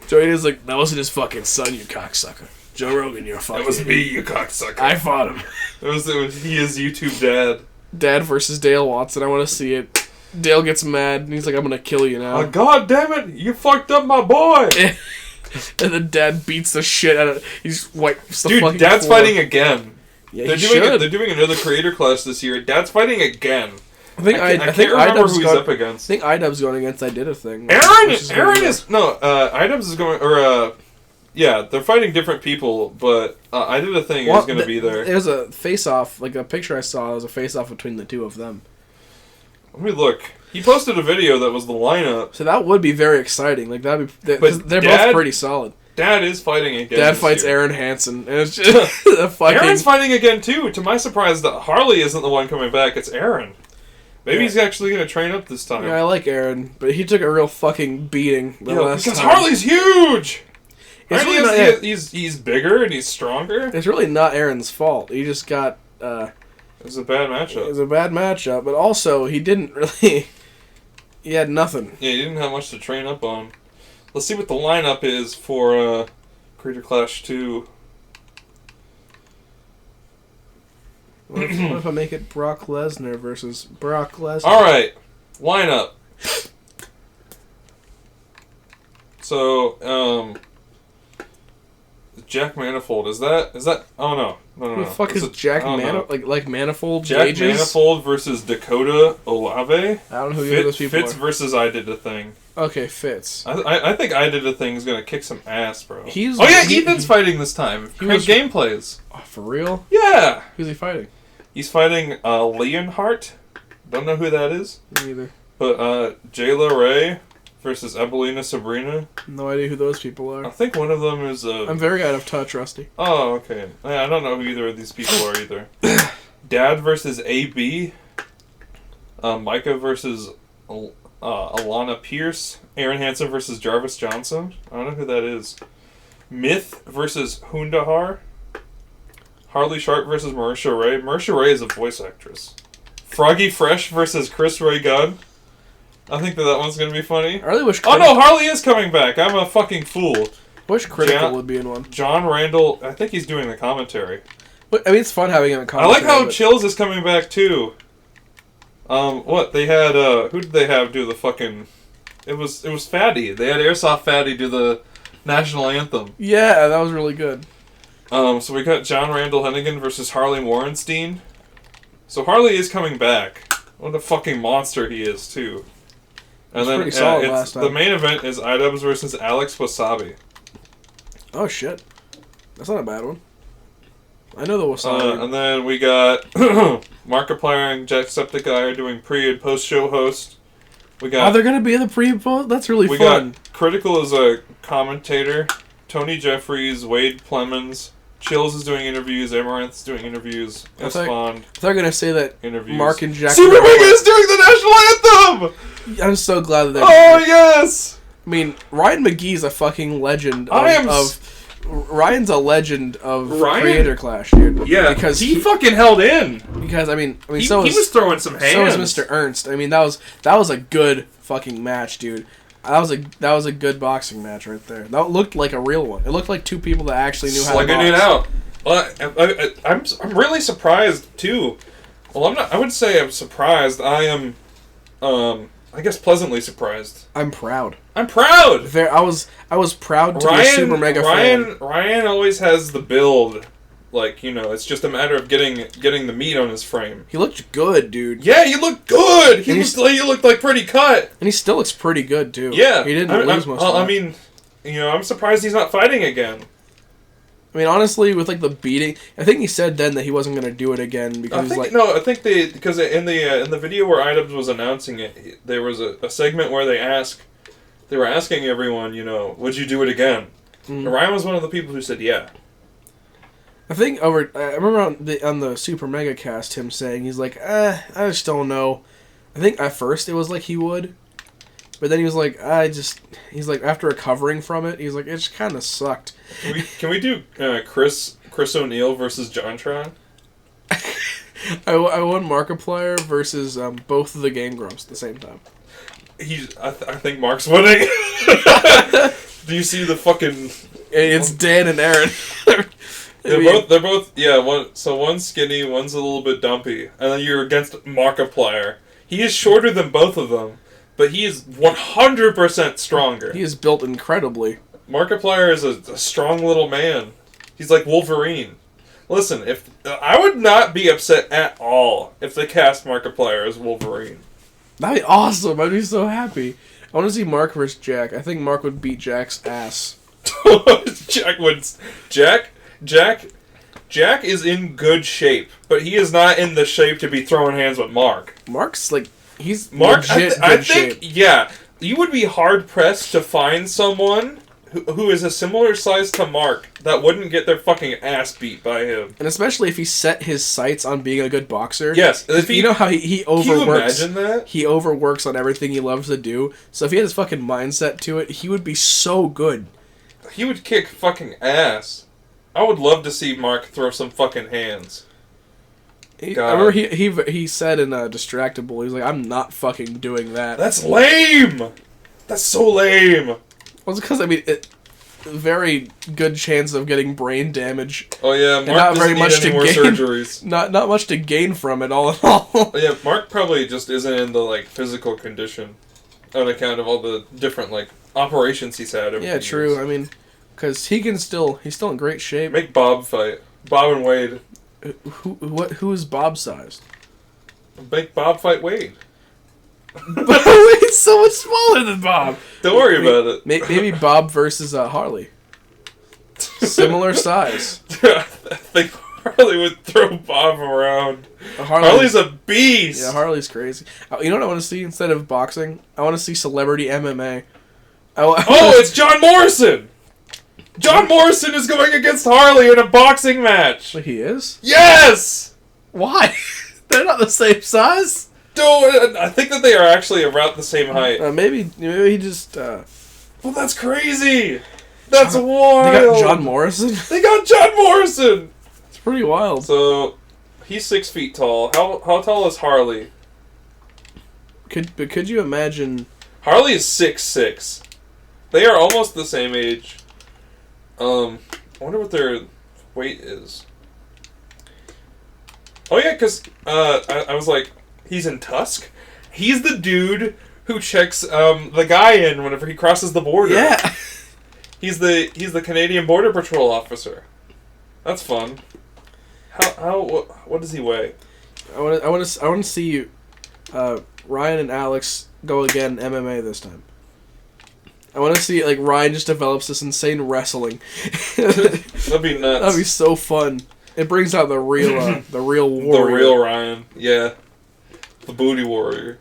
Joey is like, that wasn't his fucking son, you cocksucker. Joe Rogan, you're a fucking... It was me, you cocksucker. I fought him. It was he is YouTube Dad. Dad versus Dale Watson. I want to see it. Dale gets mad, and he's like, I'm gonna kill you now. Oh, god damn it, you fucked up my boy. And then Dad beats the shit out of it. He just wipes the Dude, fucking Dad's floor. fighting again. Yeah, They're doing another creator clash this year. Dad's fighting again. I think I can't remember who he's up against. I think IDub's going against I Did a Thing. Aaron is no. IDubs is going yeah, they're fighting different people, but I Did a Thing is going to be there. There's a face-off, like a picture I saw. There was a face-off between the two of them. Let me look. He posted a video that was the lineup. So that would be very exciting. Like that'd be. They're Dad, both pretty solid. Dad is fighting again. Dad fights Aaron Hansen, and it's just Aaron's fighting again too. To my surprise, that Harley isn't the one coming back. It's Aaron. Maybe he's actually going to train up this time. Yeah, I like Aaron, but he took a real fucking beating last because time. Harley's huge. It's really He's bigger and he's stronger. It's really not Aaron's fault. He just got. It was a bad matchup. It was a bad matchup, but also he didn't really. He had nothing. Yeah, he didn't have much to train up on. Let's see what the lineup is for Creator Clash 2. What if I make it Brock Lesnar versus Brock Lesnar? Alright, lineup. So, Jack Manifold, is that, oh no. Who the fuck is Jack Manifold? Like Manifold Jack Gauges? Manifold versus Dakota Olave? I don't know who those people Fitz are. versus I Did a Thing. Okay, Fitz. I think I Did a Thing is gonna kick some ass, bro. Ethan's fighting this time. Great gameplays. Oh, for real? Yeah. Who's he fighting? He's fighting Leonhardt. Don't know who that is. Me either. But Jayla Ray versus Ebelina Sabrina. No idea who those people I are. think one of them is. I'm very out of touch, Rusty. Oh, okay. I don't know who either of these people are either. Dad versus AB. Micah versus Alana Pierce. Aaron Hansen versus Jarvis Johnson. I don't know who that is. Myth versus Hundahar. Harley Sharp versus Marisha Ray. Marisha Ray is a voice actress. Froggy Fresh versus Chris Ray Gunn. I think that one's going to be funny. I really wish... Oh no, Harley is coming back. I'm a fucking fool. Wish Critical would be in one. John Randall, I think he's doing the commentary. But, I mean, it's fun having him in commentary. I like how Chills is coming back too. What? They had, who did they have do the fucking... It was Fatty. They had Airsoft Fatty do the national anthem. Yeah, that was really good. So we got John Randall Hennigan versus Harley Morenstein. So Harley is coming back. What a fucking monster he is, too. And then pretty solid last time. The main event is IDubbbz versus Alex Wasabi. Oh, shit. That's not a bad one. I know the Wasabi. And then we got Markiplier and Jacksepticeye are doing pre- and post-show host. We got, they're going to be in the pre and post? That's really fun. We got Critical as a commentator. Tony Jeffries, Wade Plemons. Chills is doing interviews. Amaranth's doing interviews. Espond. They're going to say that interviews. Mark and Jack... Super Mega is doing the national anthem! I'm so glad that they're... Oh, yes! I mean, Ryan McGee's a fucking legend Ryan's a legend of Creator Clash, dude. Yeah, because he fucking held in. Because he was throwing some hands. So was Mr. Ernst. I mean, that was a good fucking match, dude. That was a good boxing match right there. That looked like a real one. It looked like two people that actually knew how to box. Slugging it out. Well, I'm really surprised too. Well, I would say I'm surprised. I am, I guess pleasantly surprised. I'm proud. I'm proud. I was proud to be a Super Mega fan. Ryan always has the build. Like, it's just a matter of getting the meat on his frame. He looked good, dude. Yeah, he looked good. He looked like pretty cut. And he still looks pretty good too. Yeah, he didn't lose much. I mean, I'm surprised he's not fighting again. I mean, honestly, with the beating, I think he said then that he wasn't going to do it again because because in the video where IDubbbz was announcing it, there was a segment where they were asking everyone, would you do it again? And Ryan was one of the people who said yeah. I remember on the Super Mega Cast him saying, he's like, I just don't know. I think at first it was like he would, but then he was like, he's like, after recovering from it, he's like, it just kind of sucked. Can we do Chris O'Neill versus JonTron? I won Markiplier versus both of the Game Grumps at the same time. I think Mark's winning. Do you see the fucking... It's Dan and Aaron. They're both one's skinny, one's a little bit dumpy, and then you're against Markiplier. He is shorter than both of them, but he is 100% stronger. He is built incredibly. Markiplier is a strong little man. He's like Wolverine. Listen, if I would not be upset at all if they cast Markiplier as Wolverine. That'd be awesome. I'd be so happy. I want to see Mark versus Jack. I think Mark would beat Jack's ass. Jack is in good shape, but he is not in the shape to be throwing hands with Mark. Mark's like, he's Mark. legit I good think, shape. yeah, you would be hard pressed to find someone who is a similar size to Mark that wouldn't get their fucking ass beat by him. And especially if he set his sights on being a good boxer. Yes, if you know how he overworks. Can you imagine that? He overworks on everything he loves to do. So if he had his fucking mindset to it, he would be so good. He would kick fucking ass. I would love to see Mark throw some fucking hands. I remember he said in Distractable, he's like, I'm not fucking doing that. That's lame! That's so lame! Well, it's because, I mean, very good chance of getting brain damage. Oh yeah, Mark not doesn't very need much any to more gain. surgeries. Not much to gain from it all in all. Oh, yeah, Mark probably just isn't in the, like, physical condition on account of all the different, like, operations he's had over Yeah, the true. years. I mean, because he's still in great shape. Make Bob fight. Bob and Wade. Who is Bob sized? Make Bob fight Wade. But Wade's so much smaller than Bob. Don't worry about it. Maybe Bob versus Harley. Similar size. I think Harley would throw Bob around. Harley's a beast! Yeah, Harley's crazy. You know what I want to see instead of boxing? I want to see celebrity MMA. Oh, it's John Morrison! John Morrison is going against Harley in a boxing match! He is? Yes! Why? They're not the same size? No, I think that they are actually about the same height. Maybe he just... Well, that's crazy! That's wild! They got John Morrison? They got John Morrison! It's pretty wild. So, he's 6 feet tall. How tall is Harley? Could you imagine... Harley is 6'6". They are almost the same age. I wonder what their weight is. Oh yeah, because I was like, he's in Tusk? He's the dude who checks the guy in whenever he crosses the border. Yeah! He's the Canadian Border Patrol officer. That's fun. What does he weigh? I want to see Ryan and Alex go again MMA this time. I want to see, like, Ryan just develops this insane wrestling. That'd be nuts. That'd be so fun. It brings out the real warrior. The real Ryan, yeah. The booty warrior.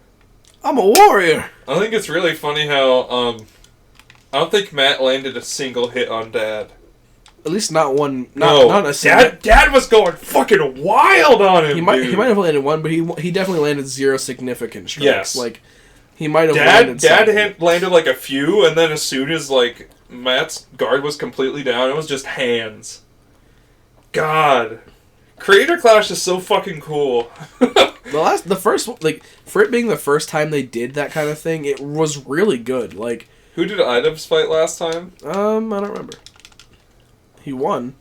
I'm a warrior! I think it's really funny how, I don't think Matt landed a single hit on Dad. At least not one. No, not a single. Dad was going fucking wild on him. He might have landed one, but he definitely landed 0 significant strikes. Yes. Like, he might have landed Dad something. had landed like a few, and then as soon as like Matt's guard was completely down, it was just hands. God, Creator Clash is so fucking cool. The first one, like, for it being the first time they did that kind of thing, it was really good. Like, who did Items fight last time? I don't remember. He won.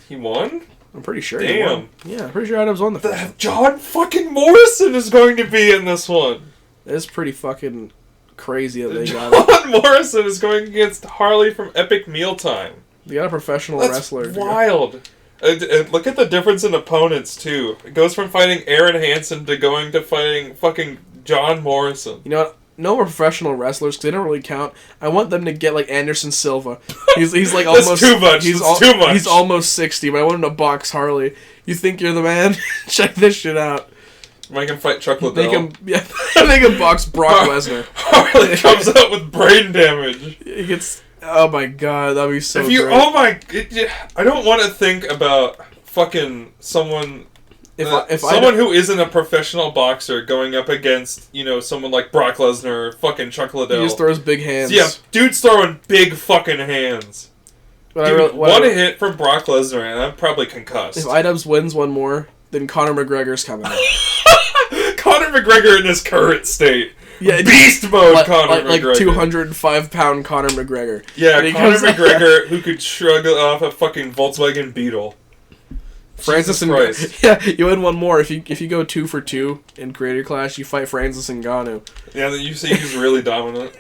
He won? I'm pretty sure. Damn. He won. Yeah, I'm pretty sure Adams won the first one. John fucking Morrison is going to be in this one. It's pretty fucking crazy that they got John Morrison is going against Harley from Epic Mealtime. They got a professional That's wrestler. wild. Look at the difference in opponents, too. It goes from fighting Aaron Hansen to going to fighting fucking John Morrison. You know what? No more professional wrestlers, because they don't really count. I want them to get, like, Anderson Silva. He's like That's almost... too much. That's too much. He's almost 60, but I want him to box Harley. You think you're the man? Check this shit out. Make him fight Chuck Liddell. Make him box Brock Lesnar. Harley comes out with brain damage. He gets... Oh my god, that'd be so If you... great. Oh my... I don't want to think about fucking someone... someone who isn't a professional boxer going up against, you know, someone like Brock Lesnar or fucking Chuck Liddell. He just throws big hands. Yeah, dude's throwing big fucking hands. But One hit from Brock Lesnar and I'm probably concussed. If Idubbbz wins one more, then Conor McGregor's coming out. Conor McGregor in his current state. Yeah, Beast mode Conor McGregor. Like 205-pound Conor McGregor. Yeah, Conor McGregor who could shrug off a fucking Volkswagen Beetle. Francis Jesus and yeah, you win one more if you go 2 for 2 in Creator Clash. You fight Francis Ngannou. Yeah, you see he's really dominant.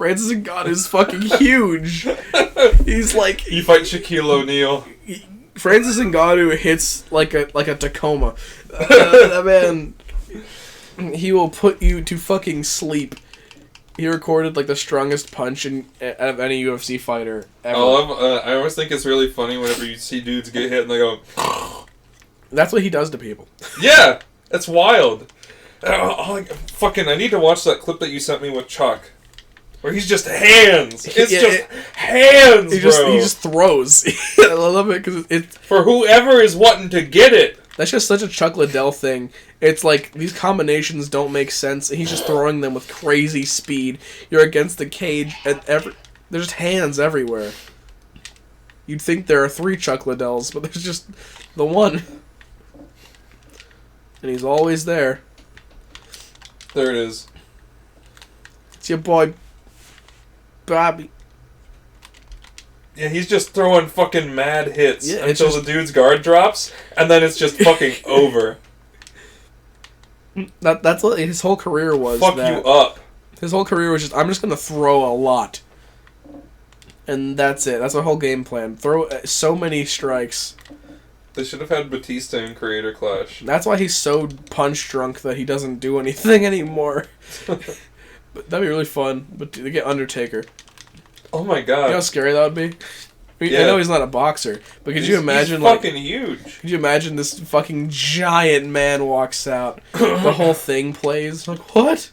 Francis Ngannou is fucking huge. He's like... You fight Shaquille O'Neal. Francis Ngannou hits like a Tacoma. That man... He will put you to fucking sleep. He recorded like the strongest punch out of any UFC fighter ever. I always think it's really funny whenever you see dudes get hit and they go... That's what he does to people. Yeah! That's wild. I need to watch that clip that you sent me with Chuck. Where he's just hands. It's just hands, he bro. He just throws. I love it because it's... For whoever is wanting to get it. That's just such a Chuck Liddell thing. It's like, these combinations don't make sense, and he's just throwing them with crazy speed. You're against the cage, and there's just hands everywhere. You'd think there are 3 Chuck Liddells, but there's just the one. And he's always there. There it is. It's your boy, Bobby. Yeah, he's just throwing fucking mad hits until the dude's guard drops, and then it's just fucking over. That's what his whole career was. Fuck you up. His whole career was just, I'm just gonna throw a lot. And that's it. That's our whole game plan. Throw so many strikes. They should have had Batista in Creator Clash. That's why he's so punch drunk that he doesn't do anything anymore. But that'd be really fun. But to get Undertaker. Oh my god. You know how scary that would be? I know he's not a boxer, but could you imagine, he's fucking huge. Could you imagine this fucking giant man walks out, the whole thing plays? Like, what?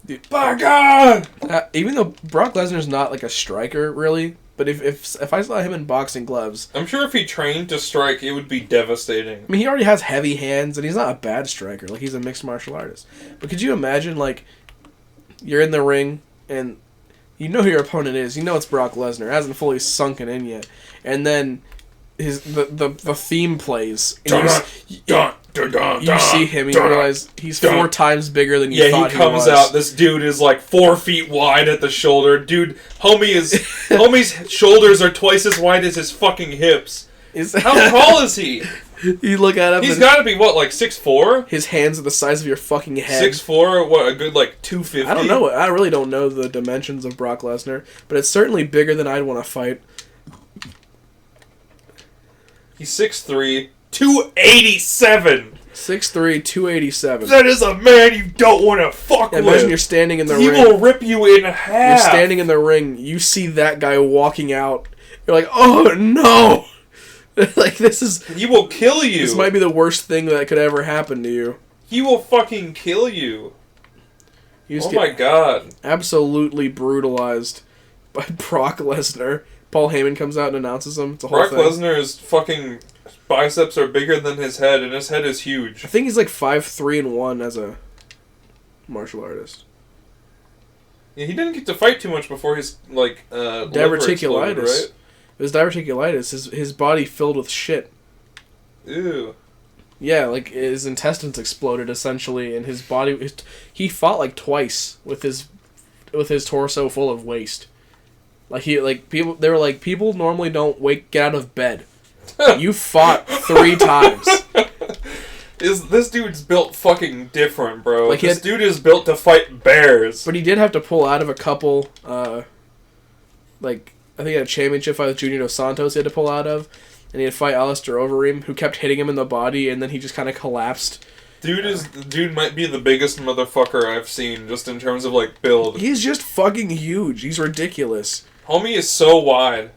Dude, by God! Even though Brock Lesnar's not like a striker, really, but if I saw him in boxing gloves... I'm sure if he trained to strike, it would be devastating. I mean, he already has heavy hands, and he's not a bad striker. Like, he's a mixed martial artist. But could you imagine, like, you're in the ring, and... You know who your opponent is. You know it's Brock Lesnar. It hasn't fully sunken in yet. And then the theme plays. And you see him, you realize he's 4 times bigger than you thought he was. Yeah, he comes out. This dude is like 4 feet wide at the shoulder. Dude, homie's shoulders are twice as wide as his fucking hips. How tall is he? You look at him. He's got to be, what, like 6'4"? His hands are the size of your fucking head. 6'4", what, a good, like, 250? I don't know. I really don't know the dimensions of Brock Lesnar, but it's certainly bigger than I'd want to fight. He's 6'3", 287! 6'3", 287. That is a man you don't want to fuck with. Imagine you're standing in the ring. He will rip you in half. You're standing in the ring. You see that guy walking out. You're like, oh, no! Like, this is... He will kill you. This might be the worst thing that could ever happen to you. He will fucking kill you. Oh my god. Absolutely brutalized by Brock Lesnar. Paul Heyman comes out and announces him. It's a whole Brock thing. Lesnar's fucking biceps are bigger than his head, and his head is huge. I think he's like 5'3" as a martial artist. Yeah, he didn't get to fight too much before his, like, diverticulitis. Right? It was diverticulitis. His body filled with shit. Ew. Yeah, like his intestines exploded essentially, and his body. He fought like twice with his torso full of waste. They were like, people normally don't get out of bed. You fought 3 times. This dude's built fucking different, bro. Like this dude is built to fight bears. But he did have to pull out of a couple, I think he had a championship fight with Junior Dos Santos he had to pull out of. And he had to fight Alistair Overeem, who kept hitting him in the body, and then he just kind of collapsed. Dude might be the biggest motherfucker I've seen, just in terms of, like, build. He's just fucking huge. He's ridiculous. Homie is so wide.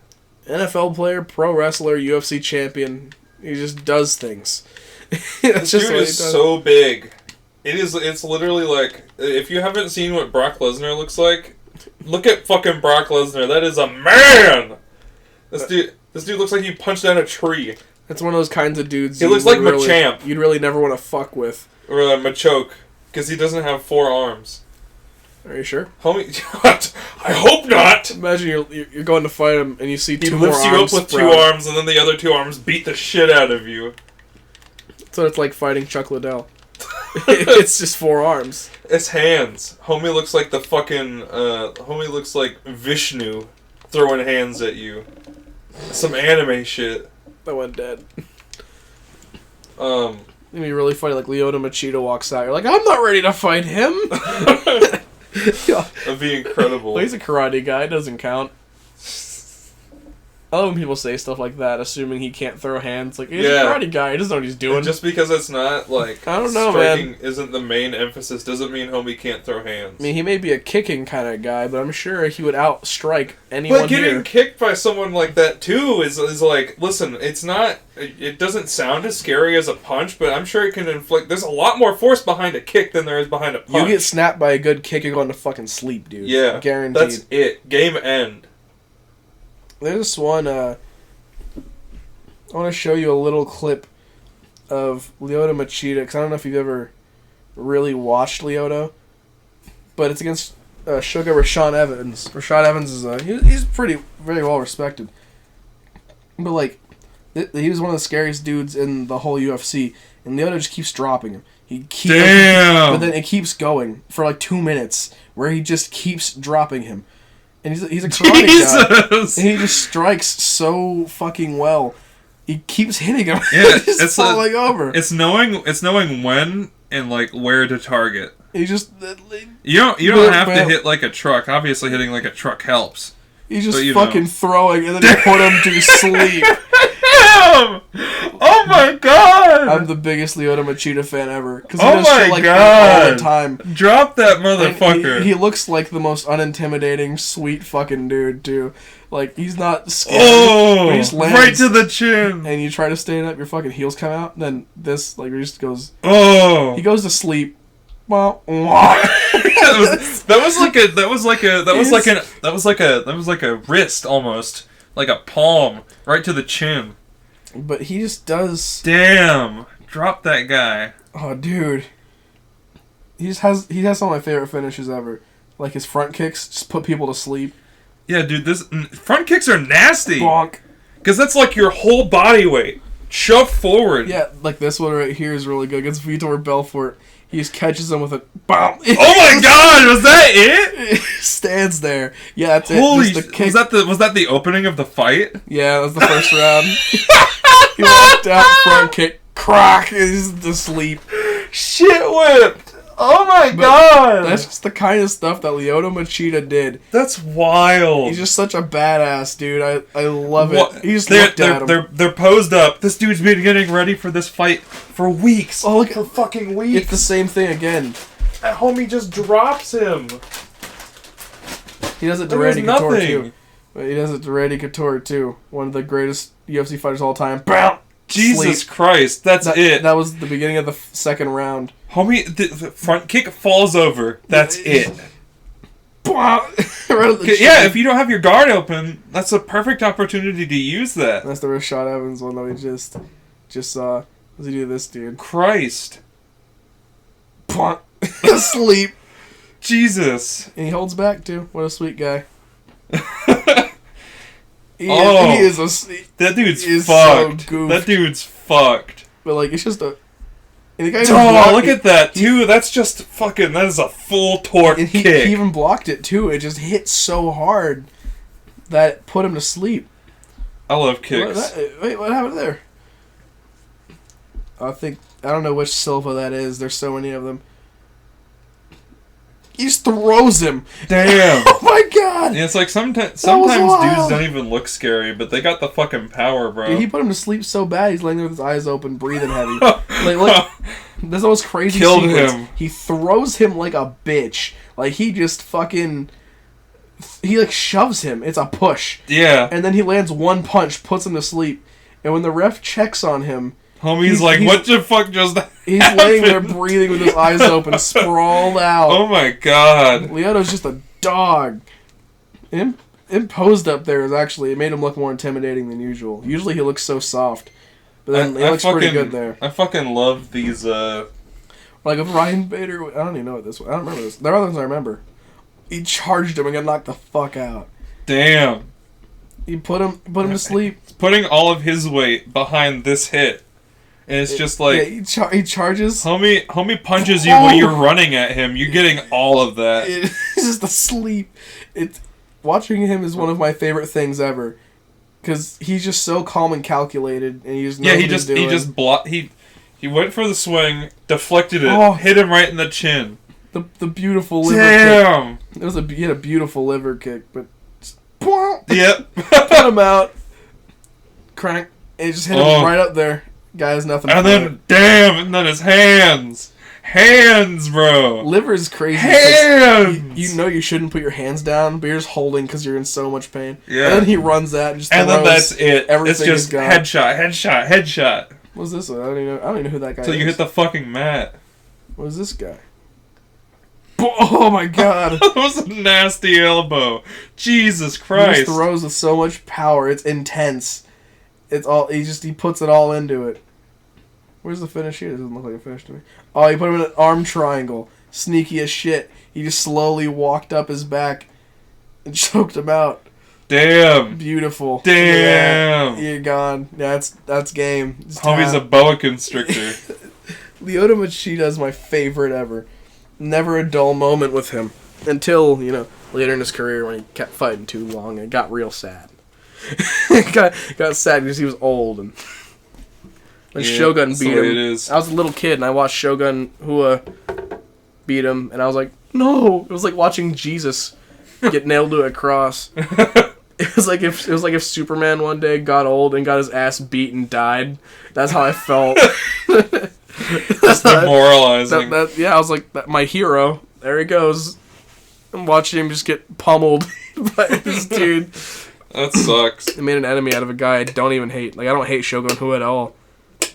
NFL player, pro wrestler, UFC champion. He just does things. This dude is so big. It's literally like, if you haven't seen what Brock Lesnar looks like, look at fucking Brock Lesnar. That is a man! This dude looks like he punched down a tree. That's one of those kinds of dudes. He looks like Machamp. You'd really never want to fuck with. Or Machoke. Because he doesn't have 4 arms. Are you sure? Homie, I hope not! Imagine you're going to fight him and you see 2 more arms. He lifts you up with 2 arms and then the other 2 arms beat the shit out of you. That's what it's like fighting Chuck Liddell. It's just 4 arms. It's hands. Homie looks like the fucking, homie looks like Vishnu throwing hands at you. Some anime shit. That went dead. It'd be really funny, like Leota Machida walks out. You're like, I'm not ready to fight him. That'd be incredible. Well, he's a karate guy. It doesn't count. I love when people say stuff like that, assuming he can't throw hands. Like, he's a karate guy. He doesn't know what he's doing. And just because it's not, like, I don't know, striking man. isn't the main emphasis doesn't mean homie can't throw hands. I mean, he may be a kicking kind of guy, but I'm sure he would outstrike anyone But getting here. kicked by someone like that, too, is like, listen, it's not... It doesn't sound as scary as a punch, but I'm sure it can inflict... There's a lot more force behind a kick than there is behind a punch. You get snapped by a good kick, you're going to fucking sleep, dude. Yeah. Guaranteed. That's it. Game end. There's this one, I want to show you a little clip of Lyoto Machida, because I don't know if you've ever really watched Lyoto, but it's against Sugar Rashawn Evans. Rashawn Evans is he's pretty, very well respected. But, like, he was one of the scariest dudes in the whole UFC, and Lyoto just keeps dropping him. Damn! But then it keeps going for, like, 2 minutes, where he just keeps dropping him. And he's a karate guy, and he just strikes so fucking well. He keeps hitting him. Yeah, He's just falling over. It's knowing when and like where to target. He just You don't have to hit like a truck. Obviously, hitting like a truck helps. He's just but, fucking throwing, and then you put him to sleep. Damn! Oh my god! I'm the biggest Lyoto Machida fan ever. Because Oh he does my shit like god! that all the time. Drop that And motherfucker! he looks like the most unintimidating, sweet fucking dude too. Like, he's not scared. Oh! But he just lands, Right to the chin! and you try to stand up, your fucking heels come out. And then this, like, he just goes. Oh! He goes to sleep. Wah, wah. that was like a wrist almost, like a palm right to the chin. But he just does. Damn! Drop that guy. Oh, dude. He has some of my favorite finishes ever. Like his front kicks, just put people to sleep. Yeah, dude, this front kicks are nasty. Bonk. Because that's like your whole body weight shoved forward. Yeah, like this one right here is really good against Vitor Belfort. He just catches him with a bomb. Oh my god, was that it? He stands there. Yeah, that's Holy it. Just the kick. was that the opening of the fight? Yeah, that was the first round. He walked out, front kick, crack, and he's asleep. Shit whipped. Oh my god. That's just the kind of stuff that Lyoto Machida did. That's wild. He's just such a badass, dude. I love What? it. He just looked at him. They're posed up. This dude's been getting ready for this fight for weeks. Oh, look, for fucking weeks. it's the same thing again. That homie just drops him. He does it to There was Randy Couture nothing. too. But he does it to Randy Couture too. One of the greatest UFC fighters of all time. Bam! Jesus Sleep. Christ, that's it. That was the beginning of the second round. Homie, the front kick falls over. That's it. Right at the Yeah, chin. if you don't have your guard open, that's a perfect opportunity to use that. That's the Rashad Evans one that we just saw. What's he do to this dude? Christ. Asleep. Jesus. And he holds back too. What a sweet guy. He Oh. is That dude's He is fucked. so goofed. That dude's fucked. but like it's just a. And the guy even Oh, blocked look it. at that, too. That's just fucking... That is a full torque And he kick. even blocked it too. It just hit so hard that it put him to sleep. I love kicks. Wait, what happened there? I don't know which Silva that is. There's so many of them. He just throws him. Damn. Oh my god! Yeah, it's like sometimes wild. dudes don't even look scary, but they got the fucking power, bro. Dude, he put him to sleep so bad. He's laying there with his eyes open, breathing heavy. Like this was crazy. Killed sequence. him. He throws him like a bitch. Like he just fucking. He like shoves him. It's a push. Yeah. And then he lands one punch, puts him to sleep. And when the ref checks on him, Homie's like, what the fuck just he's happened? laying there breathing with his eyes open, sprawled out. Oh my god. Lyoto's just a dog. Him posed up there it made him look more intimidating than usual. Usually he looks so soft. But then he looks pretty good there. I fucking love these, Like with Ryan Bader, I don't even know what this was. I don't remember this. There are other ones I remember. He charged him and got knocked the fuck out. Damn. He put him to sleep. Putting all of his weight behind this hit. And it's just like... Yeah, he charges. Homie punches you when you're running at him. You're getting all of that. It's just asleep. Watching him is one of my favorite things ever. Because he's just so calm and calculated. And he just knows what he's doing. He went for the swing, deflected it, hit him right in the chin. The beautiful liver Damn! kick. He had a beautiful liver kick, but Yep. put him out. Crank. And it just hit him right up there. Guy has nothing And for then, it. damn, and then his hands. Hands, bro. Liver's crazy. Hands! You know you shouldn't put your hands down, but you're just holding because you're in so much pain. Yeah. And then he runs that and just And then throws that's it. everything It's just is gone. headshot. What's this? I don't even know who that guy Till is. you hit the fucking mat. What is this guy? Oh my god. That was a nasty elbow. Jesus He Christ. just throws with so much power. It's intense. It's all he puts it all into it. Where's the finish here? It doesn't look like a finish to me. Oh, he put him in an arm triangle. Sneaky as shit. He just slowly walked up his back and choked him out. Damn. Beautiful. Damn. Yeah, you're gone. Yeah, that's game. It's Homie's a time. boa constrictor. Leota Machida is my favorite ever. Never a dull moment with him. Until, later in his career when he kept fighting too long and it got real sad. got sad because he was old and when Shogun that's beat the way him. it is. I was a little kid and I watched Shogun Hua beat him and I was like, no! It was like watching Jesus get nailed to a cross. It was like if Superman one day got old and got his ass beat and died. That's how I felt. That's demoralizing. I was like, my hero. There he goes. I'm watching him just get pummeled by this dude. That sucks. They made an enemy out of a guy I don't even hate. Like, I don't hate Shogun Hu at all.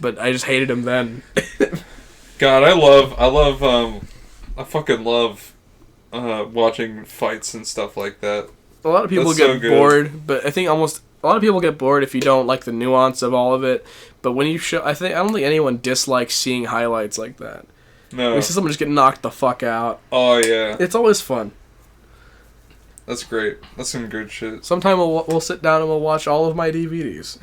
But I just hated him then. God, I fucking love watching fights and stuff like that. A lot of people That's get so good. bored, but I think a lot of people get bored if you don't like the nuance of all of it. But when you show, I don't think anyone dislikes seeing highlights like that. No. We see someone just get knocked the fuck out. Oh, yeah. It's always fun. That's great. That's some good shit. Sometime we'll sit down and we'll watch all of my DVDs.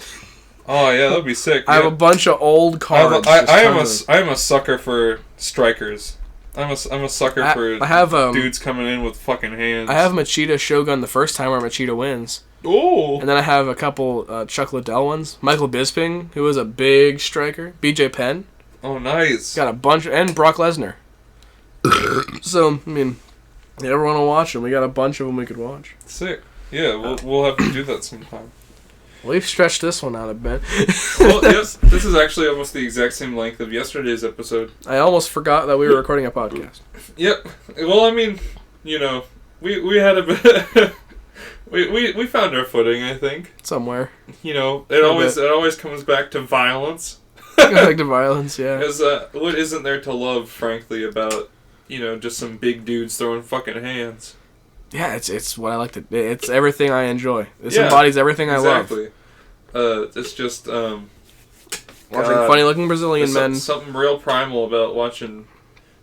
Oh, yeah, that'd be sick. I have a bunch of old cards. I am a sucker for strikers. I'm a sucker for I have dudes coming in with fucking hands. I have Machida Shogun the first time where Machida wins. Oh. And then I have a couple Chuck Liddell ones. Michael Bisping, who was a big striker. BJ Penn. Oh, nice. Got a bunch. And Brock Lesnar. So, I mean, you ever want to watch them? We got a bunch of them we could watch. Sick. Yeah, we'll have to do that sometime. We've stretched this one out a bit. Well, yes, this is actually almost the exact same length of yesterday's episode. I almost forgot that we were recording a podcast. Yep. Well, I mean, we had a bit. we found our footing, I think. Somewhere. It always comes back to violence. Back to violence, yeah. Because what isn't there to love, frankly, about just some big dudes throwing fucking hands? Yeah, it's what I like to. It's everything I enjoy. This embodies everything I love. Exactly. It's just Watching funny-looking Brazilian men. Something real primal about watching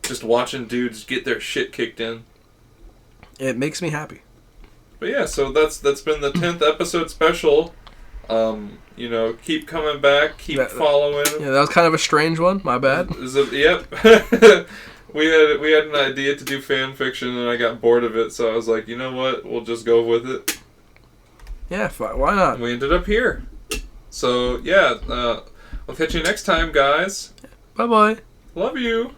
dudes get their shit kicked in. It makes me happy. But yeah, so that's been the 10th episode special. Keep coming back, keep following. Yeah, that was kind of a strange one. My bad. Yep. We had an idea to do fan fiction, and I got bored of it, so I was like, you know what? We'll just go with it. Yeah, why not? And we ended up here. So yeah, I'll catch you next time, guys. Bye-bye. Love you.